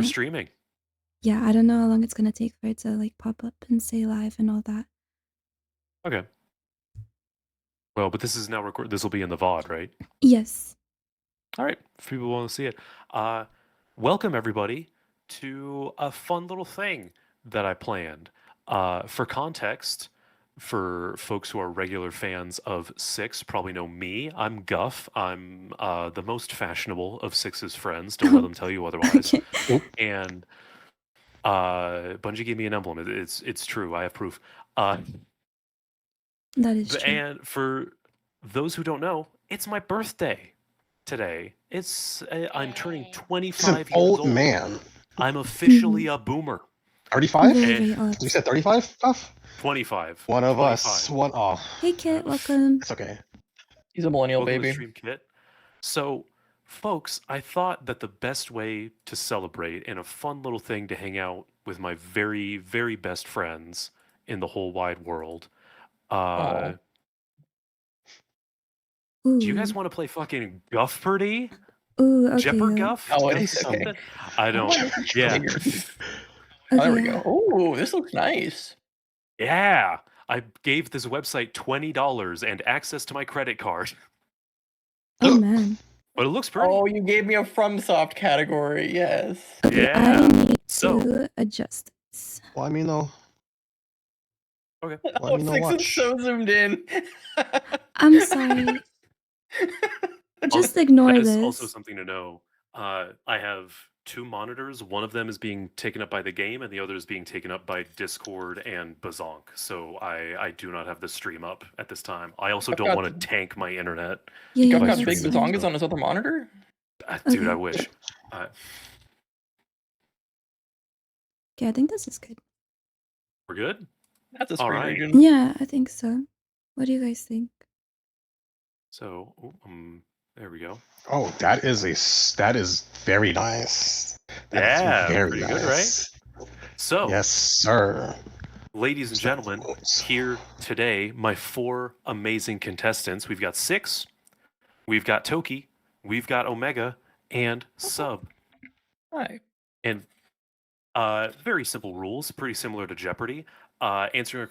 We're streaming. Yeah, I don't know how long it's gonna take for it to like pop up and say live and all that. Okay. Well, but this is now record. This will be in the VOD, right? Yes. All right. If people want to see it, welcome everybody to a fun little thing that I planned. For context, for folks who are regular fans of Six, probably know me. I'm Guff. I'm the most fashionable of Six's friends. Don't let them tell you otherwise. Okay. And Bungie gave me an emblem. It's true. I have proof. That is true. And for those who don't know, it's my birthday today. I'm turning Yay. 25 He's an years old old. man. I'm officially a boomer. 35? Very, And very old. You said 35, Puff? 25. One of 25. us. One off. Hey Kit, welcome. It's okay. He's a millennial Welcome to baby. Stream Kit. So, folks, I thought that the best way to celebrate and a fun little thing to hang out with my very, very best friends in the whole wide world. Aw. Do you guys Ooh. want to play fucking Guffperdy? Ooh, okay. Jeopardy Guff? Oh, Guff it's okay. something? I don't. Yeah. Oh, there we Okay. go. Oh, this looks nice. Yeah. I gave this website $20 and access to my credit card. Oh man. But it looks pretty. Oh, you gave me a FromSoft category. Yes. Okay, Yeah. I need So- to adjust this. Well, I mean, no. Okay. Well, I mean, no Six is watch. so zoomed in. I'm sorry. Just ignore That is this. also something to know. I have two monitors. One of them is being taken up by the game, and the other is being taken up by Discord and Bazonk. So I do not have the stream up at this time. I also I've don't got want to tank my internet. Yeah, Guff If I got stream big it. that's fine. bazongas on his other monitor? Dude, I Okay. wish. Okay, I think this is good. We're good? That's a All screen right. region. Yeah, I think so. What do you guys think? So, there we go. Oh, that is very nice. That is Yeah, very pretty nice. good, right? So, Yes, sir. ladies and gentlemen, here today, my four amazing contestants. We've got Six, we've got Toki, we've got Omega, and Sub. Hi. And very simple rules, pretty similar to Jeopardy. Answering a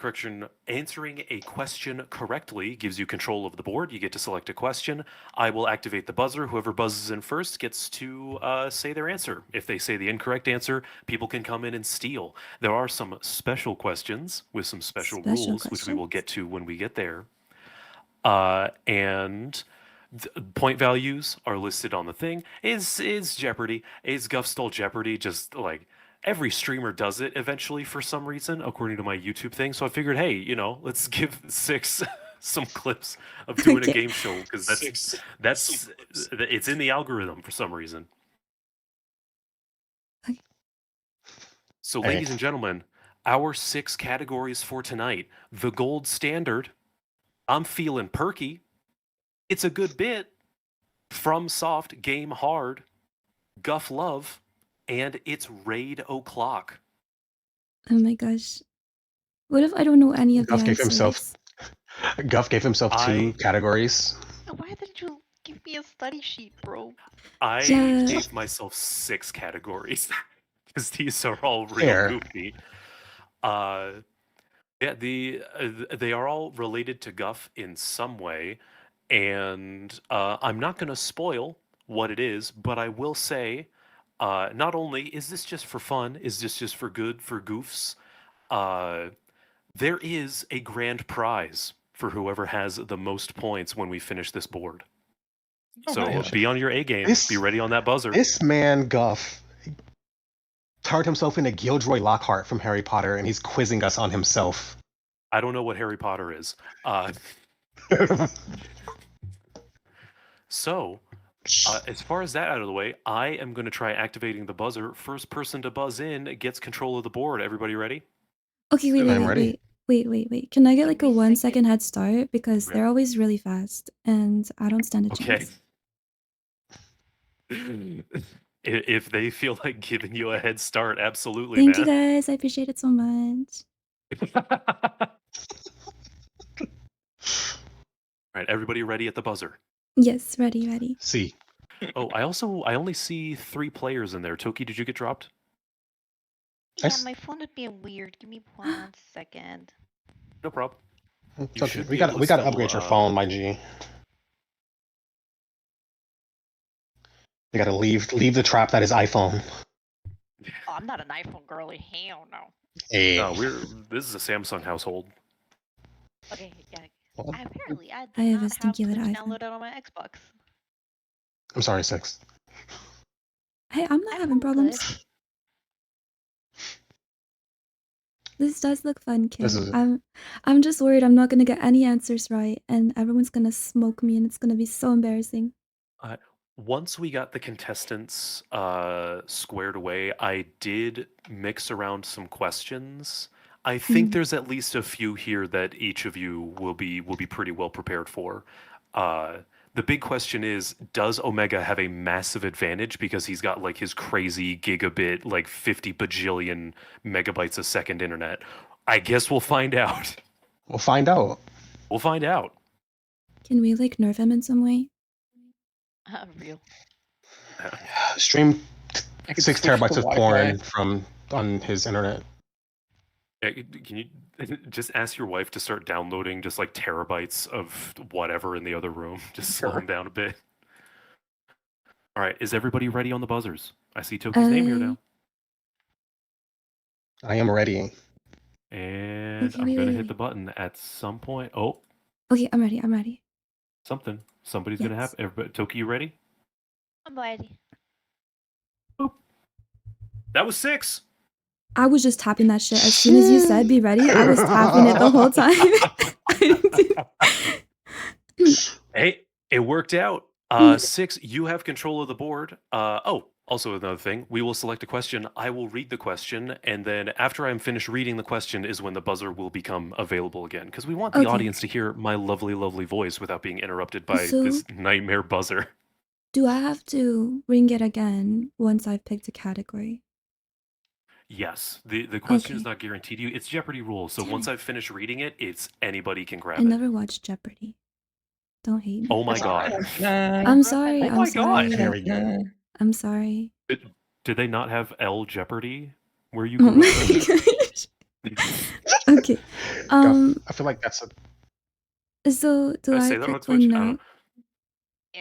question correctly gives you control of the board. You get to select a question. I will activate the buzzer. Whoever buzzes in first gets to say their answer. If they say the incorrect answer, people can come in and steal. There are some special questions with some special rules, which we will get to when we get there. And point values are listed on the thing. Is Jeopardy? Is Guff Stole Jeopardy? Just like every streamer does it eventually for some reason, according to my YouTube thing. So I figured, hey, let's give Six some clips of doing Okay. a game show because it's in the algorithm for some reason. Okay. So, Hey. ladies and gentlemen, our 6 categories for tonight: the gold standard, I'm feeling perky, it's a good bit, from soft game hard, Guff love, and it's raid o'clock. Oh my gosh. What if I don't know any of the Guff gave answers? himself two categories. Why didn't you give me a study sheet, bro? I Yeah. gave myself 6 categories because these are all real Fair. goofy. Yeah, they are all related to Guff in some way, and I'm not going to spoil what it is, but I will say, not only is this just for fun, is this just for goofs, there is a grand prize for whoever has the most points when we finish this board. Oh, So nice. be on your A game. Be ready on that buzzer. This man, Guff, turned himself into Gilderoy Lockhart from Harry Potter, and he's quizzing us on himself. I don't know what Harry Potter is. So, as far as that out of the way, I am going to try activating the buzzer. First person to buzz in gets control of the board. Everybody ready? Okay, wait, I'm wait, ready. wait. Can I get like a Can we 1 sync it? second head start? Because Yeah. they're always really fast and I don't stand a Okay. chance. If they feel like giving you a head start, absolutely, Thank you man. guys. I appreciate it so much. All right, everybody ready at the buzzer? Yes, ready. See. Oh, I only see 3 players in there. Toki, did you get dropped? Yeah, my phone is being weird. Give me 1 second. No problem. It's You okay. should We be able got to to still, upgrade your phone, my G. We got to leave the trap that is iPhone. Oh, I'm not an iPhone girly. Hell no. Hey. No, this is a Samsung household. Okay, yeah. Well, Apparently, I I do have a not have stinky Twitch little iPhone. downloaded on my Xbox. I'm sorry, Six. Hey, I'm not having iPhone's problems. good. This does look fun, This Kid. is I'm just worried I'm not gonna get any answers right, and everyone's gonna smoke me, and it's gonna be so embarrassing. Once we got the contestants squared away, I did mix around some questions. I think there's at least a few here that each of you will be pretty well prepared for. The big question is, does Omega have a massive advantage because he's got like his crazy gigabit, like 50 bajillion megabytes a second internet? I guess we'll find out. We'll find out. We'll find out. Can we like nerf him in some way? Real. Stream I could 6 switch terabytes to of porn from on his internet. Can you just ask your wife to start downloading just like terabytes of whatever in the other room? Just slow Sure. him down a bit. All right, is everybody ready on the buzzers? I see Toki's name here now. I am ready. And Okay, I'm wait, going to wait, hit the wait. button at some point. Oh, Okay, I'm ready. I'm ready. something. Somebody's going to Yes. have. Everybody, Toki, you ready? I'm ready. Boop. That was 6. I was just tapping that shit as soon as you said be ready. I was tapping it the whole time. Hey, it worked out. Mm. 6, you have control of the board. Also another thing, we will select a question. I will read the question, and then after I'm finished reading the question is when the buzzer will become available again. Because we want the Okay. audience to hear my lovely, lovely voice without being interrupted by So- this nightmare buzzer. Do I have to ring it again once I've picked a category? Yes, the question is Okay. not guaranteed to you. It's Jeopardy rules. So Damn once it. I've finished reading it, it's anybody can grab I it. never watched Jeopardy. Don't hate me. Oh my god. I'm sorry. Oh I'm my sorry. god. Very good. I'm sorry. Did they not have L Jeopardy where you Oh grew my up? gosh. Okay. Guff, I feel like that's a So do I I say that on pick Twitch? one I don't now? know.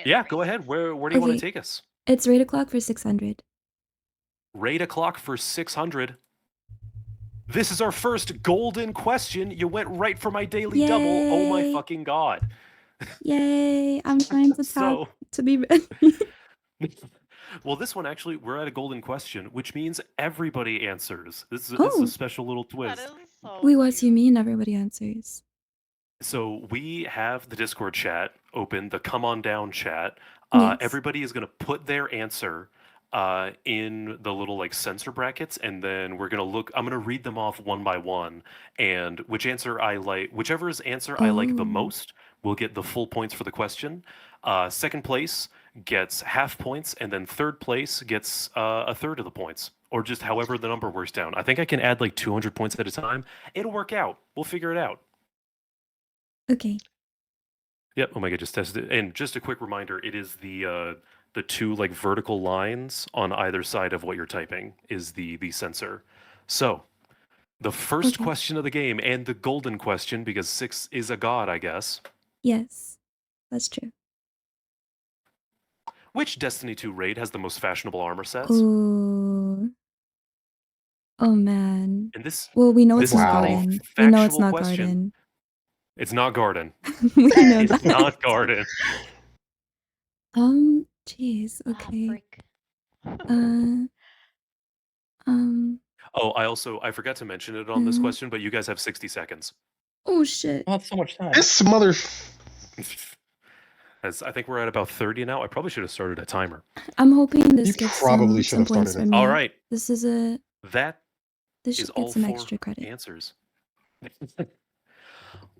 Yeah, go ahead. Where do you want to take us? It's rate o'clock for 600. Rate o'clock for 600. This is our first golden question. You went right for my daily double. Oh my Yay. fucking god. Yay. I'm trying to tap So, to be ready. well, this one actually, we're at a golden question, which means everybody answers. This is Oh. a special little twist. That is so Wait, what do you cute. mean everybody answers? So we have the Discord chat open, the come on down chat. Yes. Everybody is going to put their answer in the little like censor brackets, and then we're going to look. I'm going to read them off one by one, and whichever's answer I like the Oh. most will get the full points for the question. Second place gets half points, and then third place gets a third of the points, or just however the number works down. I think I can add like 200 points at a time. It'll work out. We'll figure it out. Okay. Yep, Omega just tested it. And just a quick reminder, it is the two like vertical lines on either side of what you're typing is the sensor. So, the first Okay. question of the game and the golden question, because 6 is a god, I guess. Yes. That's true. Which Destiny 2 raid has the most fashionable armor sets? Oh. Oh man. And this Well, we know this it's is not Wow. a Garden. We know it's factual not question. Garden. It's not Garden. We know It's that. not Garden. Jeez. Ah, Okay. frick. Oh, I forgot to mention it on this question, but you guys have 60 seconds. Oh shit. Well, that's so much time. this mother. As I think we're at about 30 now. I probably should have started a timer. I'm hoping this You gets probably should some have points started for it. me. All right. This is a That this is should all get some 4 extra credit. answers.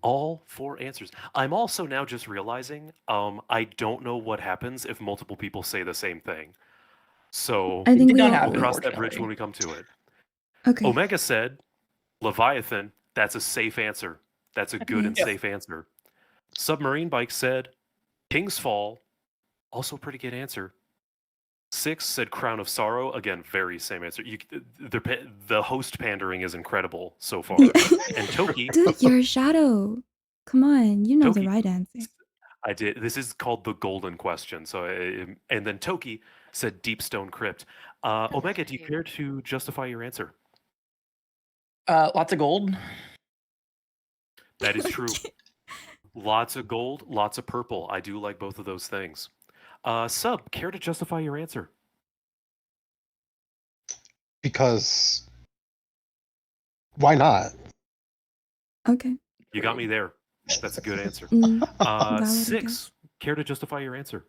All 4 answers. I'm also now just realizing I don't know what happens if multiple people say the same thing. So I think did we not all happen. we'll cross that bridge Unfortunately. when we come to it. Okay. Omega said Leviathan. That's a safe answer. That's a good and Yes. safe answer. Submarine Bike said King's Fall. Also a pretty good answer. 6 said Crown of Sorrow. Again, very same answer. The host pandering is incredible so far. Yeah. And Toki, Dude, you're a shadow. Come on, you know the Toki, right answer. I did. This is called the golden question. So, and then Toki said Deep Stone Crypt. Omega, do you care to justify your answer? Lots of gold. That is true. Lots of gold, lots of purple. I do like both of those things. Sub, care to justify your answer? Because why not? Okay. You got me there. That's a good answer. Valid, I guess. 6, care to justify your answer?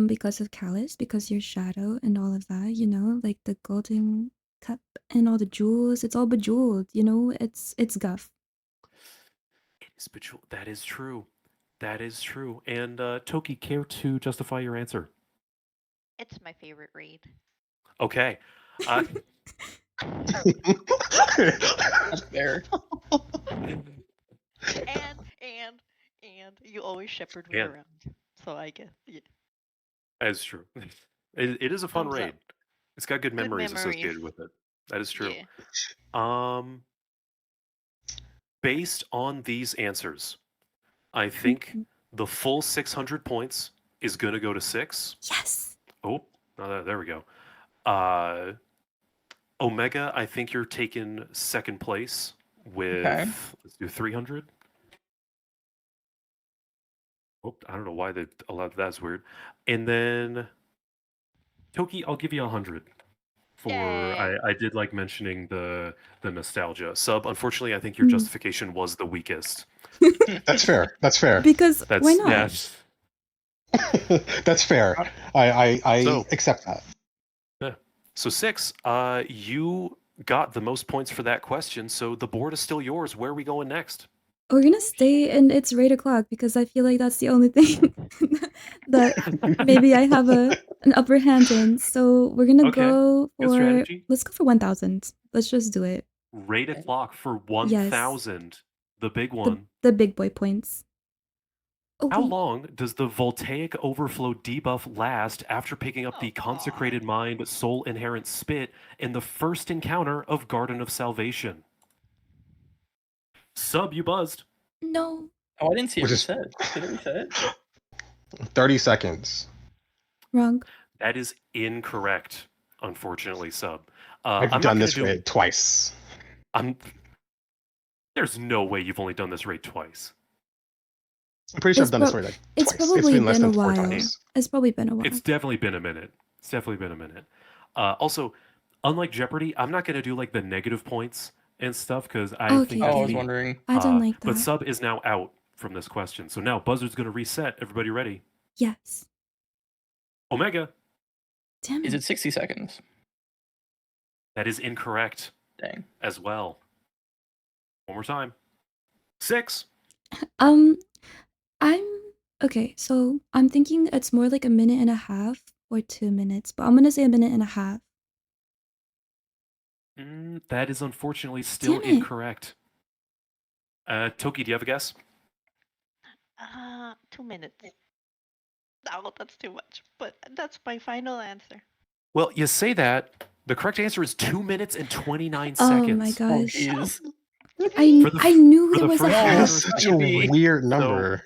Because of Callus, because you're shadow and all of that, you know, like the golden cup and all the jewels, it's all bejeweled, you know, it's Guff. It is bejeweled. That is true. That is true. And Toki, care to justify your answer? It's my favorite read. Okay. That's fair. And you always shepherd me And- around. So I guess yeah. That is true. It is a fun Thumbs up. raid. It's got good memories associated memories. with it. That is true. Yeah. Based on these answers, I think the full 600 points is going to go to 6. Yes. Oh, there we go. Omega, I think you're taking second place with, Okay. let's do 300. Oh, I don't know why they allowed that's weird. And then Toki, I'll give you 100. Yay. I did like mentioning the nostalgia. Sub, unfortunately, I think your justification was the weakest. That's fair. That's fair. Because That's why not? yeah. That's fair. I So- accept that. So 6, you got the most points for that question. So the board is still yours. Where are we going next? We're gonna stay in It's Raid O'Clock because I feel like that's the only thing that maybe I have an upper hand in. So we're gonna Okay, go good for strategy. let's go for 1,000. Let's just do it. Rate a clock for Yes. 1,000. The big one. The big boy points. Oh, How wait. long does the voltaic overflow debuff last after picking up Oh, the consecrated God. mind soul inherent spit in the first encounter of Garden of Salvation? Sub, you buzzed. No. Oh, I didn't see it Which is- reset. Did it reset? 30 seconds. Wrong. That is incorrect, unfortunately, Sub. I've I'm done not this gonna do. raid twice. There's no way you've only done this raid twice. I'm pretty sure It's I've done this prob- raid like It's twice. probably been less been a than 4 while. times. It's probably been a while. It's definitely been a minute. It's definitely been a minute. Also, unlike Jeopardy, I'm not gonna do like the negative points and stuff because I Okay, think Oh, I that's was the- wondering. I don't like that. But Sub is now out from this question. So now Buzzard's going to reset. Everybody ready? Yes. Omega, Damn Is it. it 60 seconds? that is incorrect Dang. as well. One more time. 6. I'm okay, so I'm thinking it's more like a minute and a half or 2 minutes, but I'm gonna say a minute and a half. That is unfortunately still Damn it. incorrect. Toki, do you have a guess? 2 minutes. No, that's too much. But that's my final answer. Well, you say that. The correct answer is 2 minutes and 29 Oh seconds. my Oh, gosh. jeez. I knew for there the was a first half. round, That's such a Maybe. weird number.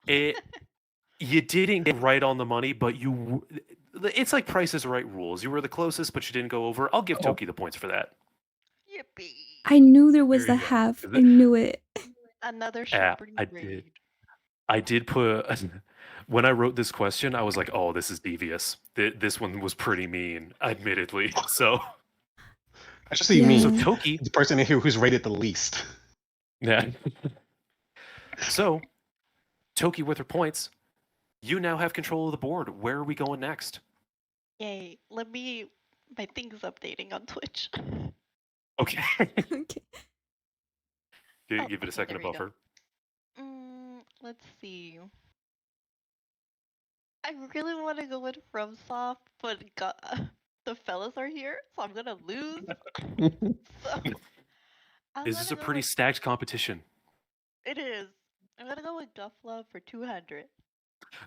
You didn't get right on the money, but it's like Price is Right rules. You were the closest, but you didn't go over. I'll give Oh. Toki the points for that. Yippee. I knew there was There a you go. half. Is I it- knew it. Another Yeah, Jeopardy I raid. did. I did put when I wrote this question, I was like, "Oh, this is devious. This one was pretty mean, admittedly." So, I should say Yeah. me, so Toki, the person in here who's rated the least. yeah. So, Toki with her points, you now have control of the board. Where are we going next? Yay. My thing's updating on Twitch. Okay, Okay. give Oh, it a second to there we go. buffer. Let's see. I really want to go with FromSoft, but the fellas are here, so I'm gonna lose. So This is a pretty stacked competition. It is. I'm gonna go with Guff Love for 200.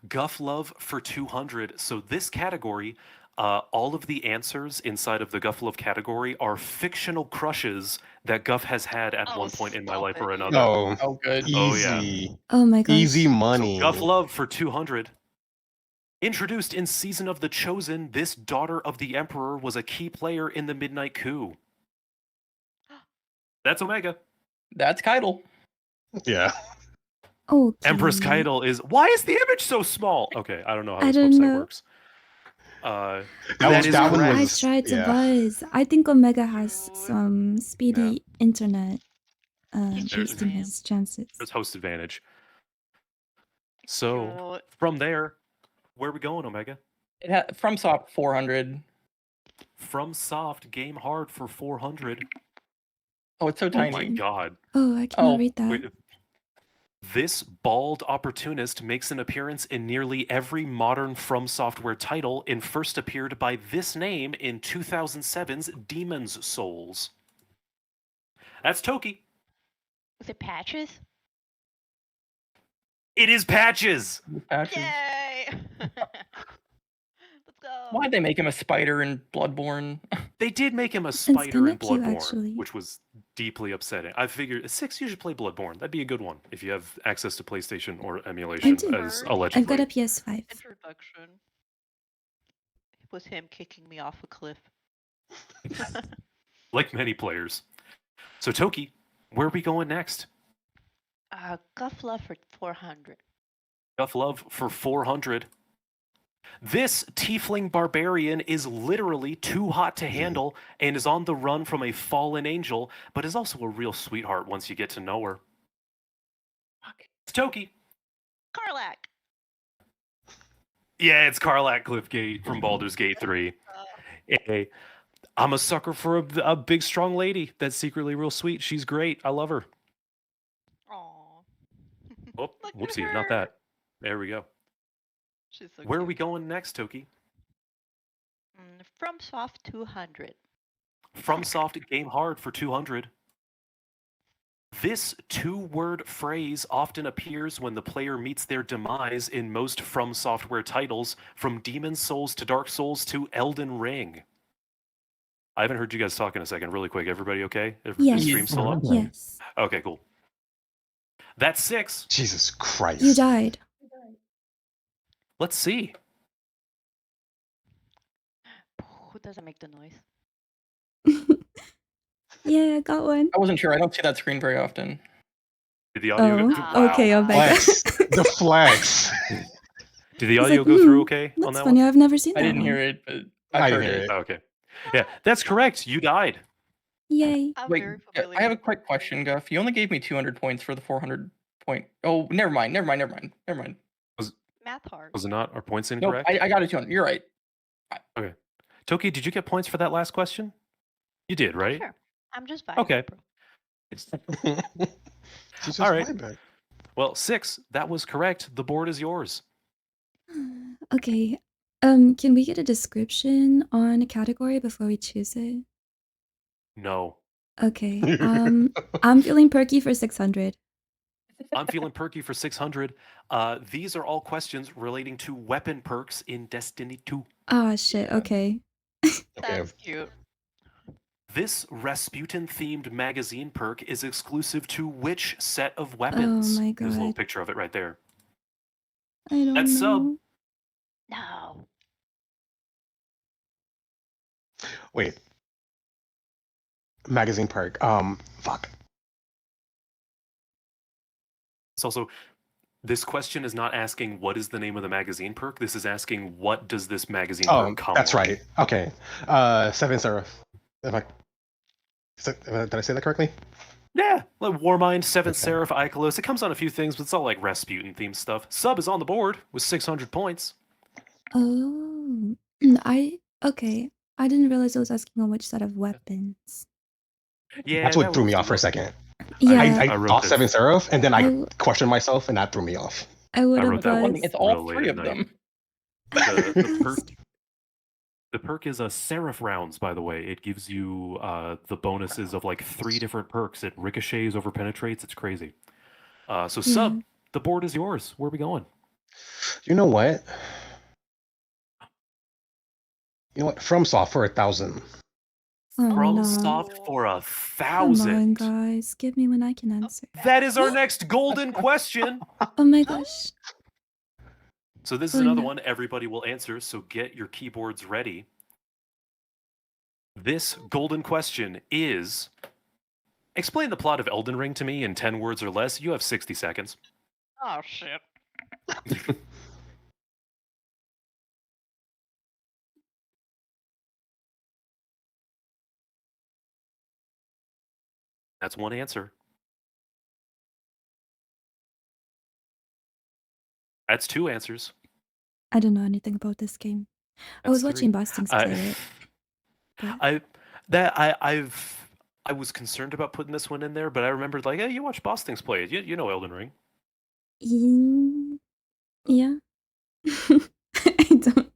Guff Love for 200. So this category, all of the answers inside of the Guff Love category are fictional crushes that Guff has had at Oh, one point in my stop life it, or you. another. Oh, Oh, good. Oh, yeah. easy. Oh my Easy gosh. money. So Guff Love for 200. Introduced in Season of the Chosen, this daughter of the Emperor was a key player in the Midnight Coup. That's Omega. That's Keitel. Yeah. Okay. Empress Keitel is. Why is the image so small? Okay, I don't know how I this don't website know. works. That That is one correct. I was tried to yeah. buzz. I think Omega has some speedy internet He's boosting man. his chances. There's host advantage. So Yo, from there, where are we going, Omega? It had FromSoft 400. From Soft, Game Hard for 400. Oh, it's so Oh tiny. my god. Oh, I cannot Oh, read that. Wait, this bald opportunist makes an appearance in nearly every modern From Software title and first appeared by this name in 2007's Demon's Souls. That's Toki. was it Patches? It is Patches. Patches. Yay! Let's go. Why'd they make him a spider in Bloodborne? They did make him a spider in kinda cute, Bloodborne, actually. which was deeply upsetting. I figured 6, you should play Bloodborne. That'd be a good one if you have access to PlayStation or emulation, do. as I've allegedly. I've got a PS5. Introduction. It was him kicking me off a cliff. Like many players. So Toki, where are we going next? Guff Love for 400. Guff Love for 400. This tiefling barbarian is literally too hot to handle and is on the run from a fallen angel, but is also a real sweetheart once you get to know her. It's Toki. Karlak. Yeah, it's Karlak Cliffgate from Baldur's Gate 3. Hey, I'm a sucker for a big, strong lady that's secretly real sweet. She's great. I love her. Aww. Oh, Look at whoopsie, not her. that. There we go. She's so Where are cute. we going next, Toki? From Soft 200. From Soft Game Hard for 200. This two-word phrase often appears when the player meets their demise in most From Software titles, from Demon's Souls to Dark Souls to Elden Ring. I haven't heard you guys talk in a second. Really quick, everybody okay? Is Yes. stream still up? Yes. Okay, cool. That's 6. Jesus Christ. You died. Let's see. Who doesn't make the noise? Yeah, I got one. I wasn't sure. I don't see that screen very often. Did the audio Oh, go through? okay, Wow. Omega. Flex. The flex. Did the He's audio like, go through "Hmm, okay on That's that funny. one? I've never seen that I didn't one. hear it, but I I've didn't heard hear it. it. Oh, okay. Yeah, that's correct. You died. Yay. I'm Wait, very familiar. I have a with quick question, Guff. You only gave me 200 points for the 400 point. Oh, never mind. math hard. Was it not? Are points Nope, incorrect? I got it 200. You're right. Toki, did you get points for that last question? You did, Oh, right? sure. I'm just vibing. Okay. Bro. She's just All right. vibing. Well, 6. That was correct. The board is yours. Okay. Can we get a description on a category before we choose it? No. Okay. I'm feeling perky for 600. I'm feeling perky for 600. These are all questions relating to weapon perks in Destiny 2. Ah, shit. Okay. That's cute. This Rasputin-themed magazine perk is exclusive to which set of weapons? my There's a little God. picture of it right there. I don't That's sub. know. No. Wait. Magazine perk. Fuck. It's also, this question is not asking what is the name of the magazine perk. This is asking what does this magazine Oh, perk come that's with? right. Okay. Seven Seraph. Did I say that correctly? Yeah, like Warmind, Seventh Okay. Seraph, Icolos. It comes on a few things, but it's all like Rasputin themed stuff. Sub is on the board with 600 points. Oh. Okay. I didn't realize I was asking on which set of weapons. Yeah, That's what that through me was- off for a second. Yeah, I I wrote thought this. Seven Seraph, and then I I- questioned myself, and that threw me off. I would I have wrote that one. buzzed. It's all Real late three at of night. them. The perk is a Seraph rounds, by the way. It gives you the bonuses of like 3 different perks. It ricochets over penetrates. It's crazy. So Yeah. Sub, the board is yours. Where are we going? You know what? You know what? FromSoft for 1,000. Oh From no. soft for Oh. Come on, 1,000. guys. Give me when I can answer. That is our next golden question. Oh my gosh. So this is Oh another no. one everybody will answer, so get your keyboards ready. This golden question is: explain the plot of Elden Ring to me in 10 words or less. You have 60 seconds. Oh shit. That's one answer. That's two answers. I don't know anything about this game. I That's was watching three. Bostings I, play it. But I was concerned about putting this one in there, but I remembered like, hey, you watch Bostings play it. You know Elden Ring. yeah. I don't.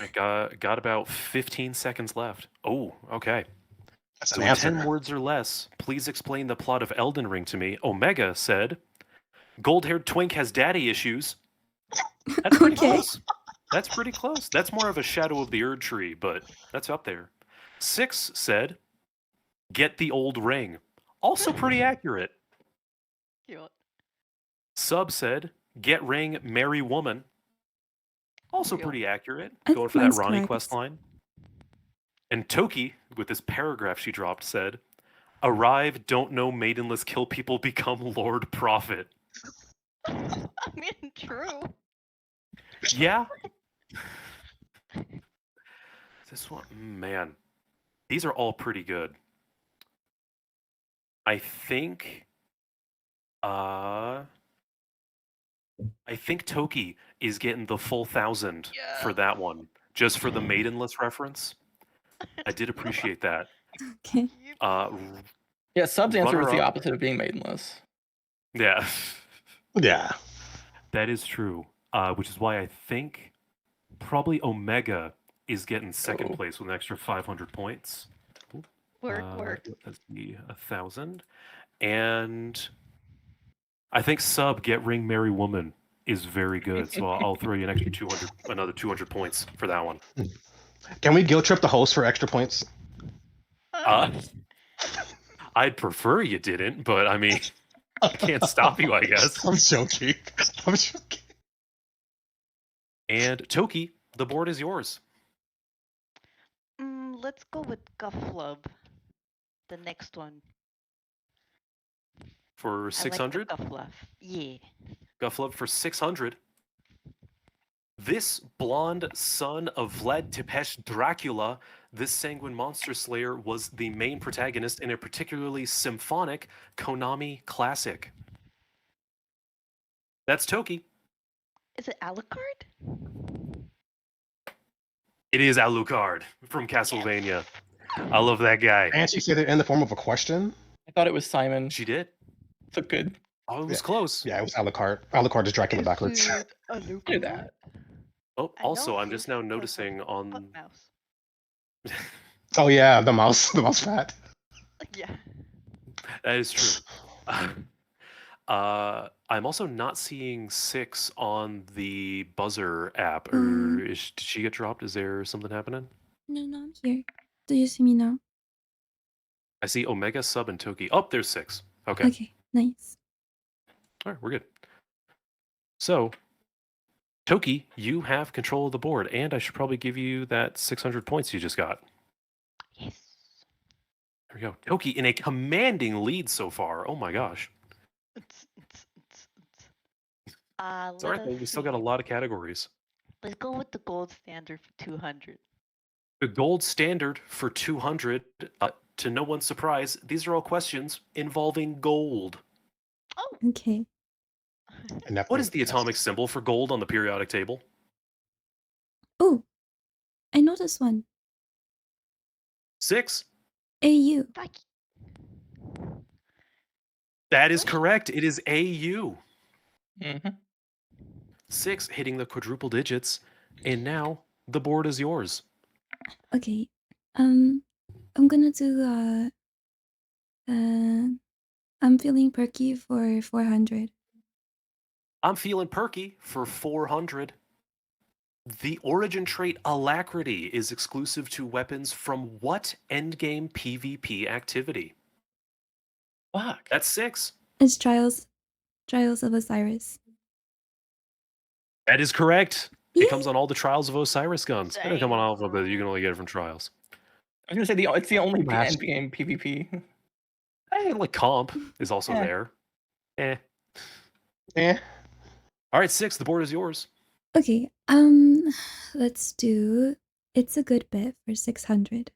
I got about 15 seconds left. Oh, okay. That's So an in 10 answer. words or less, please explain the plot of Elden Ring to me. Omega said, gold-haired twink has daddy issues. That's pretty Okay. close. That's pretty close. That's more of a Shadow of the Erd tree, but that's up there. 6 said, get the old ring. Also pretty accurate. Cute. Sub said, get ring, marry woman. Also Cute. pretty accurate. I Going think for that mine's Ronnie correct. quest line. And Toki, with this paragraph she dropped, said, arrive, don't know, maidenless, kill people, become Lord Prophet. I mean, true. Yeah. This one, man. These are all pretty good. I think Toki is getting the full 1,000 for Yes. that one. Just for the maidenless reference. I did appreciate that. Okay. Uh Yeah, Sub's answer was the runner-up. opposite of being maidenless. Yeah. Yeah. That is true. Which is why I think probably Omega is getting second Oh. place with an extra 500 points. Work. Let's see, 1,000. And I think Sub Get Ring Marry Woman is very good. So I'll throw you an extra 200, another 200 points for that one. Can we guilt trip the host for extra points? I'd prefer you didn't, but I mean, I can't stop you, I guess. I'm joking. I'm joking. And Toki, the board is yours. Let's go with Guff Love. The next one. For 600? I like the Guff Love. Yeah. Gufflub for 600. This blonde son of Vlad Tepesh Dracula, this sanguine monster slayer, was the main protagonist in a particularly symphonic Konami classic. That's Toki. Is it Alucard? It is Alucard from Castlevania. I love that guy. And she said it in the form of a question. I thought it was Simon. She did. So good. Oh, it was close. Yeah, it was Alucard. Alucard is Dracula backwards. Is it Alucard? I knew that. Oh, I know also, I'm she's just now the noticing butt on. mouse. Oh yeah, the mouse fat. Yeah. That is true. I'm also not seeing 6 on the buzzer app. Or did she get dropped? Is there something happening? No, I'm here. Do you see me now? I see Omega, Sub, and Toki. Oh, there's 6. Okay. Okay, nice. All right, we're good. So, Toki, you have control of the board, and I should probably give you that 600 points you just got. Yes. There we go. Toki in a commanding lead so far. Oh my gosh. It's It's all right, though. We still got a lot of categories. Let's go with the gold standard for 200. The gold standard for 200, to no one's surprise, these are all questions involving gold. Oh. Okay. What is the atomic symbol for gold on the periodic table? Oh, I know this one. 6. AU. That is correct. It is AU. Mm-hmm. 6 hitting the quadruple digits, and now the board is yours. Okay. I'm gonna do I'm feeling perky for 400. I'm feeling perky for 400. The origin trait Alacrity is exclusive to weapons from what endgame PvP activity? Fuck. That's 6. It's Trials of Osiris. That is correct. Yay! It comes on all the Trials of Osiris guns. It doesn't come on Dang. Alpha, but you can only get it from Trials. I was gonna say it's the only Last- end game PvP. Like Comp is also Eh. there. Eh. Eh. All right, 6. The board is yours. Okay, let's do It's a Good Bit for 600.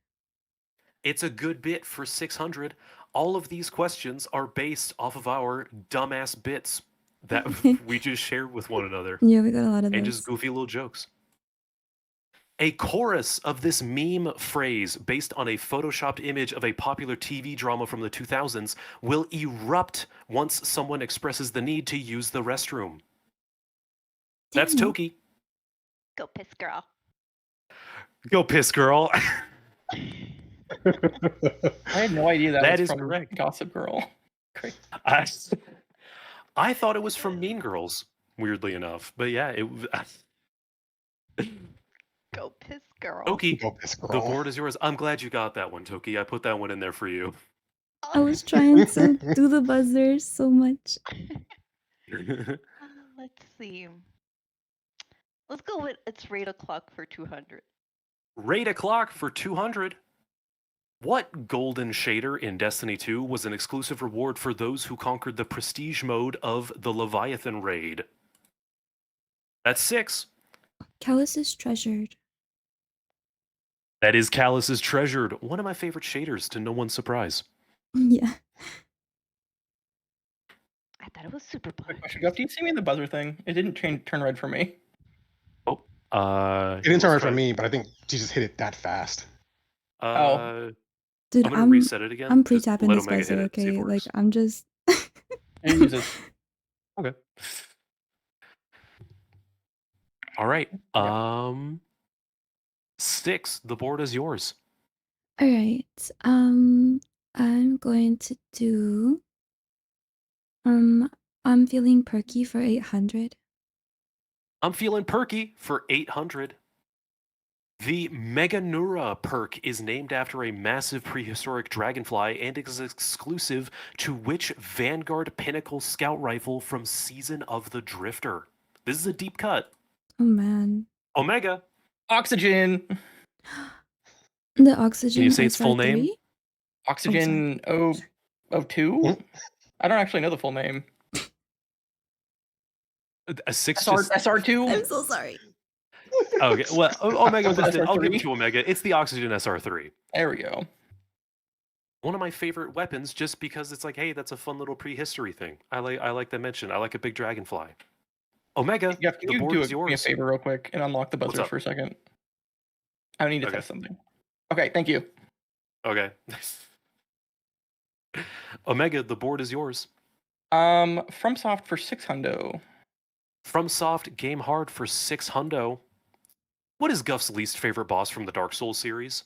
It's a good bit for 600. All of these questions are based off of our dumbass bits that we just shared with one another Yeah, we got a lot of and those. just goofy little jokes. A chorus of this meme phrase based on a photoshopped image of a popular TV drama from the 2000s will erupt once someone expresses the need to use the restroom. That's Dang it. Toki. Go piss, girl. Go piss, girl. I had no idea that That was is from correct. Gossip Girl. Great. I thought it was from Mean Girls, weirdly enough. But yeah, it Go piss, girl. Toki, Go piss, the girl. board is yours. I'm glad you got that one, Toki. I put that one in there for you. I was trying to do the buzzer so much. Let's see. Let's go with it's rate o'clock for 200. Rate o'clock for 200. What golden shader in Destiny 2 was an exclusive reward for those who conquered the prestige mode of the Leviathan raid? That's 6. Callus is treasured. That is Callus's treasured. One of my favorite shaders, to no one's surprise. Yeah. I thought it was super Quick buzz. question, Guff, do you see me in the buzzer thing? It didn't turn red for me. It didn't turn red for me, but I think she just hit it that fast. Dude, I'm gonna reset it again. I'm Just pre-tapping let this Omega hit buzzer, it, see if it okay? Like, works. I'm just... And use it. Okay. All right. Yeah. 6. The board is yours. Alright, I'm going to do... I'm feeling perky for 800. I'm feeling perky for 800. The Meganura perk is named after a massive prehistoric dragonfly and is exclusive to which Vanguard Pinnacle Scout Rifle from Season of the Drifter? This is a deep cut. Oh man. Omega, Oxygen. The Oxygen can you say its full SR3? name? Oxygen 02? Hmm? I don't actually know the full name. A 6 SR, just... SR2? I'm so sorry. Okay, well, Omega Was it missed it. I'll give SR3? it to Omega. It's the Oxygen SR3. There we go. One of my favorite weapons just because it's like, hey, that's a fun little prehistory thing. I like that mention. I like a big dragonfly. Omega, Jeff, can the you board do is me a yours. favor real quick and unlock the What's buzzers up? for a second? I need to Okay. test something. Okay, thank you. Okay. Omega, the board is yours. FromSoft for 600. FromSoft Game Hard for 600. What is Guff's least favorite boss from the Dark Souls series?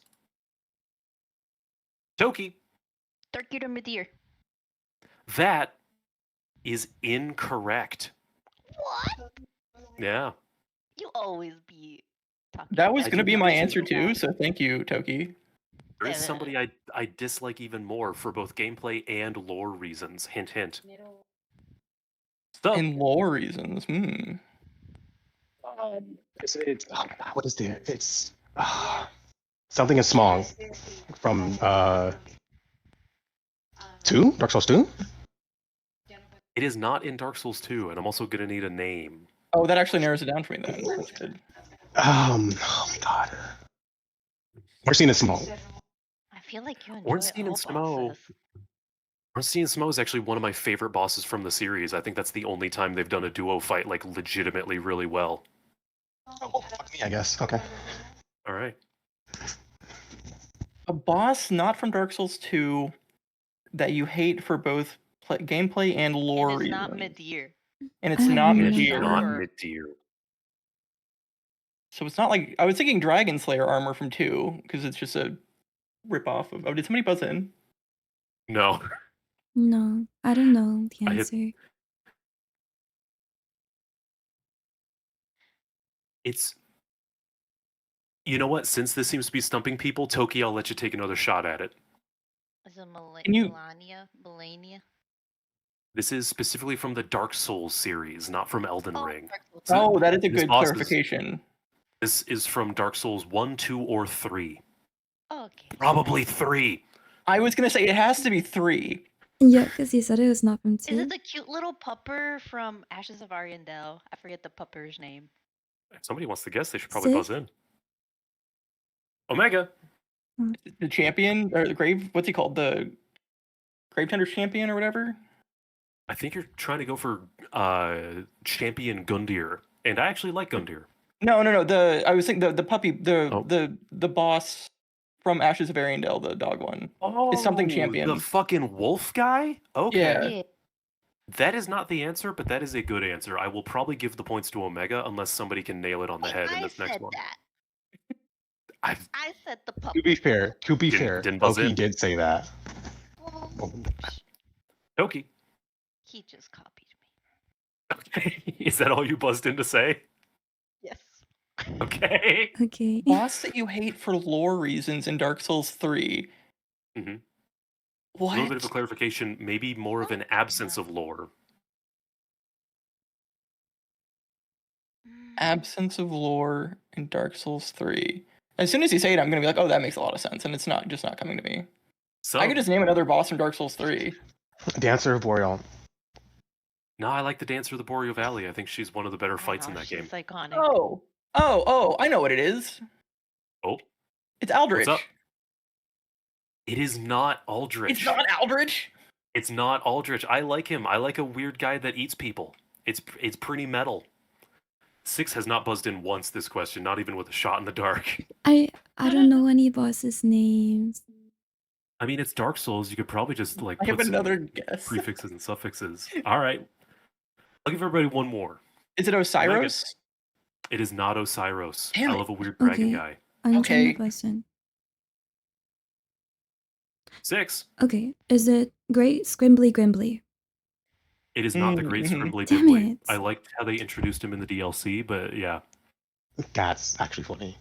Toki. Turkey to Midir. That is incorrect. What? Yeah. You always be talking. That was I going to do be my get answer you. too, so thank you, Toki. There is somebody I dislike even more for both gameplay and lore reasons. Hint, hint. So, And lore reasons. What is the? It's something is small from 2 Dark Souls 2. it is not in Dark Souls 2, and I'm also going to need a name. Oh, that actually narrows it down for me then. That's good. Oh my god. Ornstein is small. I feel like you enjoy Ornstein all and Smo. bosses. Ornstein and Smo is actually one of my favorite bosses from the series. I think that's the only time they've done a duo fight like legitimately really well. Oh, well, fuck me, I guess. Okay. All right. A boss not from Dark Souls 2 that you hate for both gameplay and lore And it's reasons. not mid-year. And it's I not don't It's know. mid-year. not Or- mid-tier. So it's not like I was thinking Dragon Slayer armor from 2 because it's just a rip-off of. Oh, did somebody buzz in? No. No, I don't know the I hit- answer. It's you know what? Since this seems to be stumping people, Toki, I'll let you take another shot at it. Is it Can you- Melania? This is specifically from the Dark Souls series, not from Elden Ring. Dark Souls. So Oh, that is a this good boss clarification. This is from Dark Souls 1, 2, or 3. Okay. Probably 3. I was gonna say it has to be 3. Yeah, because he said it was not from Is 2. it the cute little pupper from Ashes of Ariandel? I forget the pupper's name. If somebody wants to guess, they should probably buzz Sif? in. Omega. The champion or the grave? What's he called? The Grave Tender's champion or whatever. I think you're trying to go for champion Gundyr, and I actually like Gundyr. No. I was thinking the puppy, Oh. the boss from Ashes of Ariandel, the dog one. Oh, It's something champion. The fucking wolf guy? Okay. Yeah. That is not the answer, but that is a good answer. I will probably give the points to Omega unless somebody can nail it on the head in this next one. That. I I said the pupper. To be fair, Didn't buzz Toki in. did say that. Well, Oh. Toki. he just copied me. Okay. Is that all you buzzed in to say? Yes. Okay. Okay. Boss that you hate for lore reasons in Dark Souls 3. Mm-hmm. A What? little bit of a clarification, maybe more of an absence of lore. Absence of lore in Dark Souls 3. As soon as you say it, I'm gonna be like, oh, that makes a lot of sense, and it's not coming to me. So, I could just name another boss from Dark Souls 3. Dancer of Boreal. no, I like the Dancer of the Boreal Valley. I think she's one of the better fights in Wow, that game. she's iconic. Oh, I know what it is. Oh, It's Aldrich. what's up? It is not Aldrich. It's not Aldrich. It's not Aldrich. I like him. I like a weird guy that eats people. It's pretty metal. 6 has not buzzed in once this question, not even with a shot in the dark. I don't know any bosses' names. I mean, it's Dark Souls. You could probably just I put have some another guess. prefixes and suffixes. All right. I'll give everybody one more. Is it Osiris? It is not Osiris. Damn I it. love a weird dragon Okay. guy. I'm trying Okay. to buzz in. 6. Okay. Is it Great Scrimbly Grimbly? It is not the Great Mhm. Scrimbly Damn Bimbly. it. I liked how they introduced him in the DLC, but yeah. That's actually funny.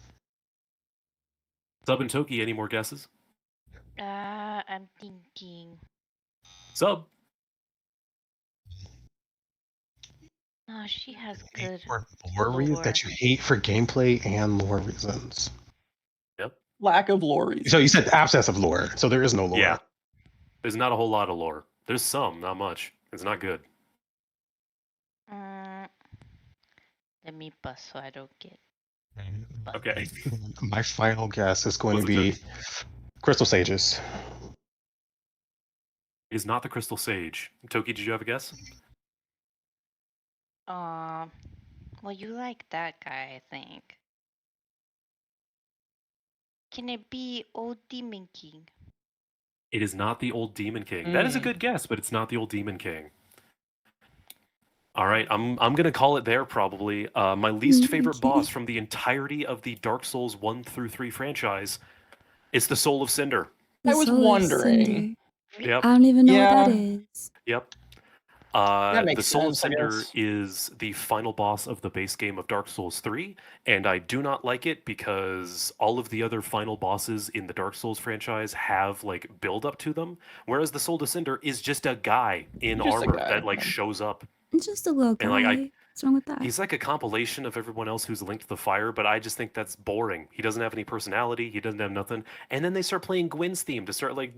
Sub and Toki, any more guesses? I'm thinking. Sub. Oh, she has good. For lore reasons that you hate for gameplay and lore reasons. Yep. Lack of lore reason. So you said absence of lore, so there is no lore. Yeah. There's not a whole lot of lore. There's some, not much. It's not good. Let me buzz so I don't get. Okay. My final guess is going What's to the be Crystal Sages. It is not the Crystal Sage. Toki, did you have a guess? Well, you like that guy, I think. Can it be Old Demon King? It is not the old Demon King. That is a Mm. good guess, but it's not the old Demon King. All right, I'm gonna call it there probably. My least favorite Okay. boss from the entirety of the Dark Souls 1 through 3 franchise is the Soul of Cinder. The I was Soul of wondering. Cinder. Yep. I don't even know Yeah. what that is. Yep. That makes the Soul of sense, I Cinder guess. is the final boss of the base game of Dark Souls 3, and I do not like it because all of the other final bosses in the Dark Souls franchise have like build up to them, whereas the Soul of Cinder is just a guy in Just a armor guy, that like yeah. shows up. It's just a little And, guy. like, What's wrong with that? He's like a compilation of everyone else who's linked to the fire, but I just think that's boring. He doesn't have any personality. He doesn't have nothing. And then they start playing Gwyn's theme to start like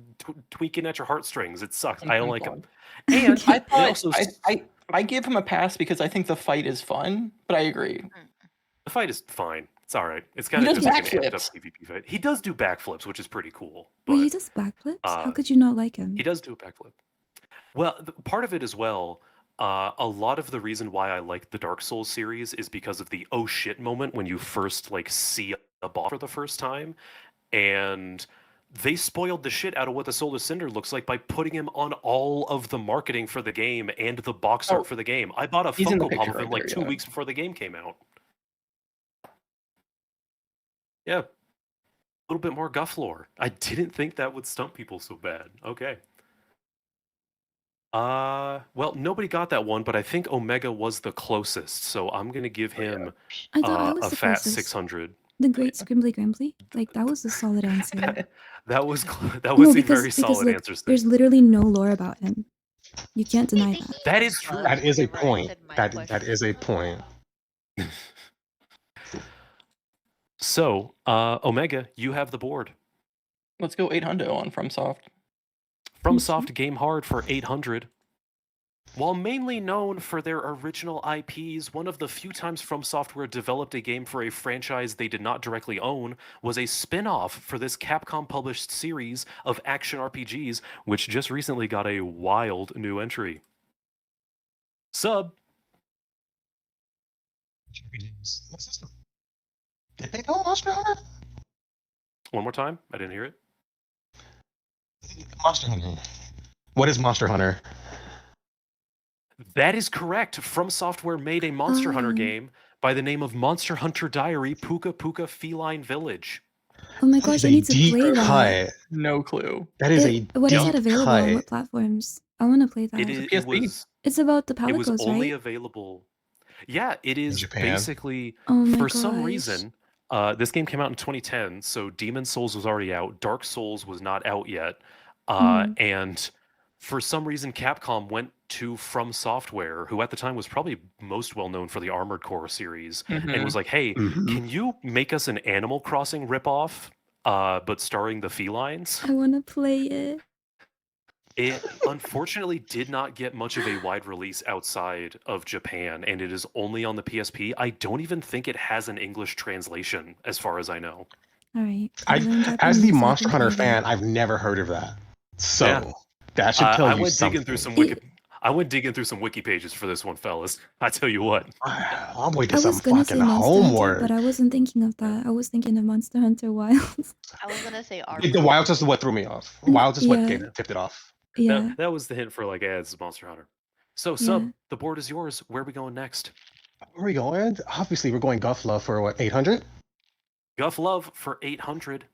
tweaking at your heartstrings. It sucks. I don't like him. And Okay. I they thought also I give him a pass because I think the fight is fun, but I agree. the fight is fine. It's all right. It's kind He of does just like an amped up backflips. PvP fight. He does do backflips, which is pretty cool. Wait, he But does backflips? How uh, could you not like him? he does do a backflip. Well, part of it as well. A lot of the reason why I like the Dark Souls series is because of the oh shit moment when you first like see a boss for the first time, and they spoiled the shit out of what the Soul of Cinder looks like by putting him on all of the marketing for the game and the box art Oh, for the game. I bought a he's in the Funko Pop picture of him right like there, 2 yeah. weeks before the game came out. Yeah, a little bit more Guff lore. I didn't think that would stump people so bad. Okay. Well, nobody got that one, but I think Omega was the closest, so I'm gonna give Oh, yeah. him I thought I was a the fat closest. 600. The Great Scrimbly Grumbly? Like, that was a solid answer. That was that No, was a because very solid look, answer, there's Six. literally no lore about him. You can't deny that. That is true. That is a Whenever I point. said my That is a question. point. So, Omega, you have the board. Let's go 800 on FromSoft. FromSoft Game Hard for 800. While mainly known for their original IPs, one of the few times From Software developed a game for a franchise they did not directly own was a spin-off for this Capcom-published series of action RPGs, which just recently got a wild new entry. Sub. What system? Did they go Monster Hunter? One more time? I didn't hear it. Monster Hunter. What is Monster Hunter? That is correct. From Software made a Monster Hunter Oh. game by the name of Monster Hunter Diary Puka Puka Feline Village. Oh my That gosh, is I a need to deep play that. cut. No clue. That is a What is deep that available on? cut. What platforms? I want to play that. It PSP. was It's about the it was Palicos, only right? available. Yeah, it is Japan. basically Oh my for some gosh. reason. This game came out in 2010, so Demon Souls was already out. Dark Souls was not out yet, and for some reason, Capcom went to From Software, who at the time was probably most well known for the Armored Core series, and was like, "Hey, Mhm. can you make us an Animal Crossing ripoff, but starring the felines?" I want to play it. It unfortunately did not get much of a wide release outside of Japan, and it is only on the PSP. I don't even think it has an English translation, as far as I know. All right. Gotta learn As the Japanese so I Monster can Hunter play fan, that. I've never heard of that. So Yeah. that should tell I you went something. digging through some It- I went digging through some wiki pages for this one, fellas. I tell you what. I'm waiting I some was gonna fucking say Monster Hunter, homework. but I wasn't thinking of that. I was thinking of Monster Hunter Wilds. I was gonna say The Wilds is what threw me off. Wilds is what Yeah. tipped it off. Yeah. That was the hint for like, it's Monster Hunter. So, Yeah. Sub, the board is yours. Where are we going next? Where are we going? Obviously, we're going Guff Love for what, 800? Guff Love for 800.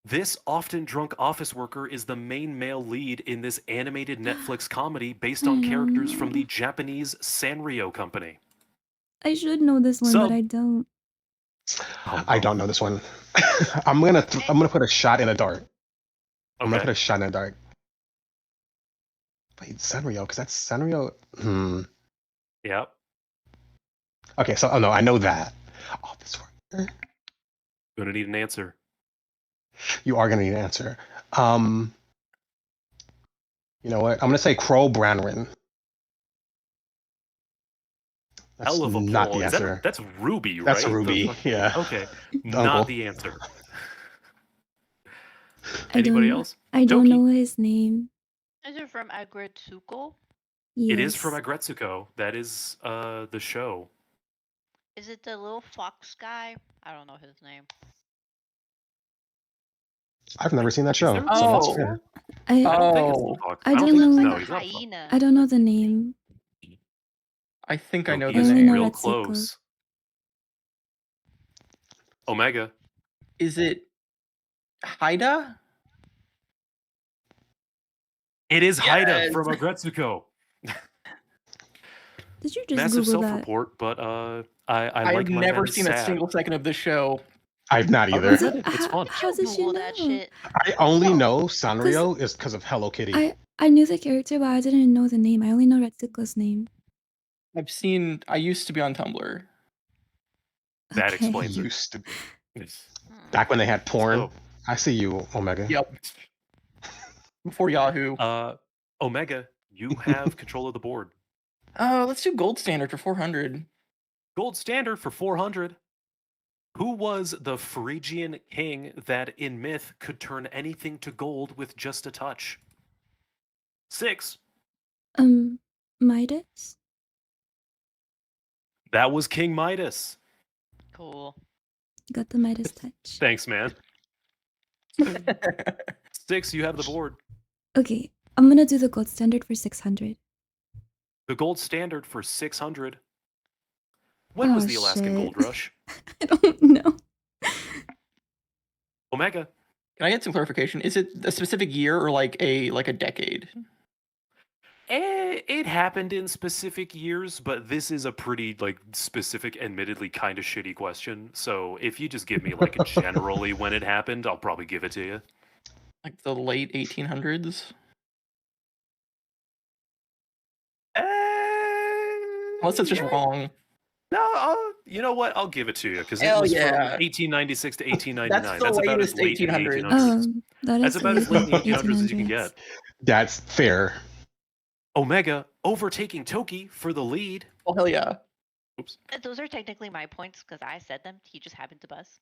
This often drunk office worker is the main male lead in this animated Netflix comedy based on characters from the Japanese Sanrio company. I should know this one, Sub. but I don't. Oh, I no. don't know this one. I'm gonna put a shot in the dark. I'm gonna Okay. put a shot in the dark. Wait, Sanrio, because that's Sanrio. Yeah. Okay, so no, I know that. Oh, this one. Gonna need an answer. You are gonna need an answer. You know what? I'm gonna say Crow Branwyn. That's Hell of a not pull. the Is answer. that's Ruby, right? That's The Ruby. fuck- Yeah. Okay. Uncle. Not the answer. I Anybody don't, else? I don't Doki. know his name. Is it from Agretsuko? Yes. It is from Agretsuko. That is the show. Is it the little fox guy? I don't know his name. I've never seen that show. there a so that's fox? fair. I don't think it's Oh. the fox. I don't don't think know. no, Like he's a not. a fox. hyena. I don't know the name. I think I know Doki the is I only name. know real Retsuko. close. Omega. Is it Haida? It is Haida Yes. from Agretsuko. Did you just Massive Google that? self-report, but I I like have my never men seen sad. a single second of this show. I've not Oh, either. really? It's fun. How did you Google know? that shit. I only know Sanrio is because of Hello Kitty. I knew the character, but I didn't know the name. I only know Retsuko's name. I used to be on Tumblr. That Okay. explains it. Used to be. Yes. Back when they had porn. So, I see you, Omega. Yep. Before Yahoo. Omega, you have control of the board. Let's do gold standard for 400. Gold standard for 400. Who was the Phrygian king that in myth could turn anything to gold with just a touch? 6. Midas? That was King Midas. Cool. Got the Midas touch. Thanks, man. 6, you have the board. Okay, I'm gonna do the gold standard for 600. The gold standard for 600. When was the Alaskan shit. Gold Rush? I don't know. Omega. Can I get some clarification? Is it a specific year or like a decade? It happened in specific years, but this is a pretty like specific, admittedly kind of shitty question. So if you just give me like generally when it happened, I'll probably give it to you. Like the late 1800s. Unless it's just Yeah. wrong. No, you know what? I'll give it to you because it Hell was yeah. from 1896 to 1899. That's the about as latest late in the 1800s. 1800s. That That's is about as late in the late 1800s as you can 1800s. get. That's fair. Omega overtaking Toki for the lead. Oh hell yeah. Oops. Those are technically my points because I said them. He just happened to buzz.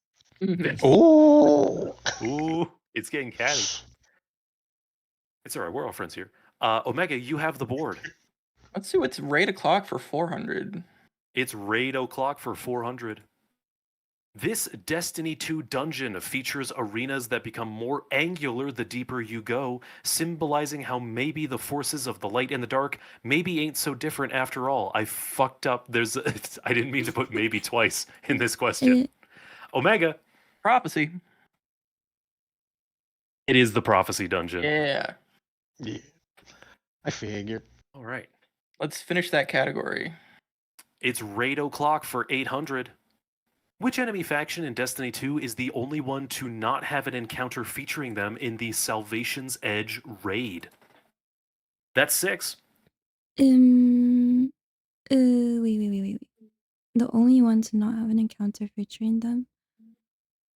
Oh. Ooh, it's getting catty. It's all right. We're all friends here. Omega, you have the board. Let's see what's raid o'clock for 400. It's raid o'clock for 400. This Destiny 2 dungeon features arenas that become more angular the deeper you go, symbolizing how maybe the forces of the light and the dark maybe ain't so different after all. I fucked up. I didn't mean to put maybe twice in this question. Omega. Prophecy. It is the Prophecy Dungeon. Yeah. Yeah. I figured. All right. Let's finish that category. It's raid o'clock for 800. Which enemy faction in Destiny 2 is the only one to not have an encounter featuring them in the Salvation's Edge raid? That's 6. Wait. The only one to not have an encounter featuring them?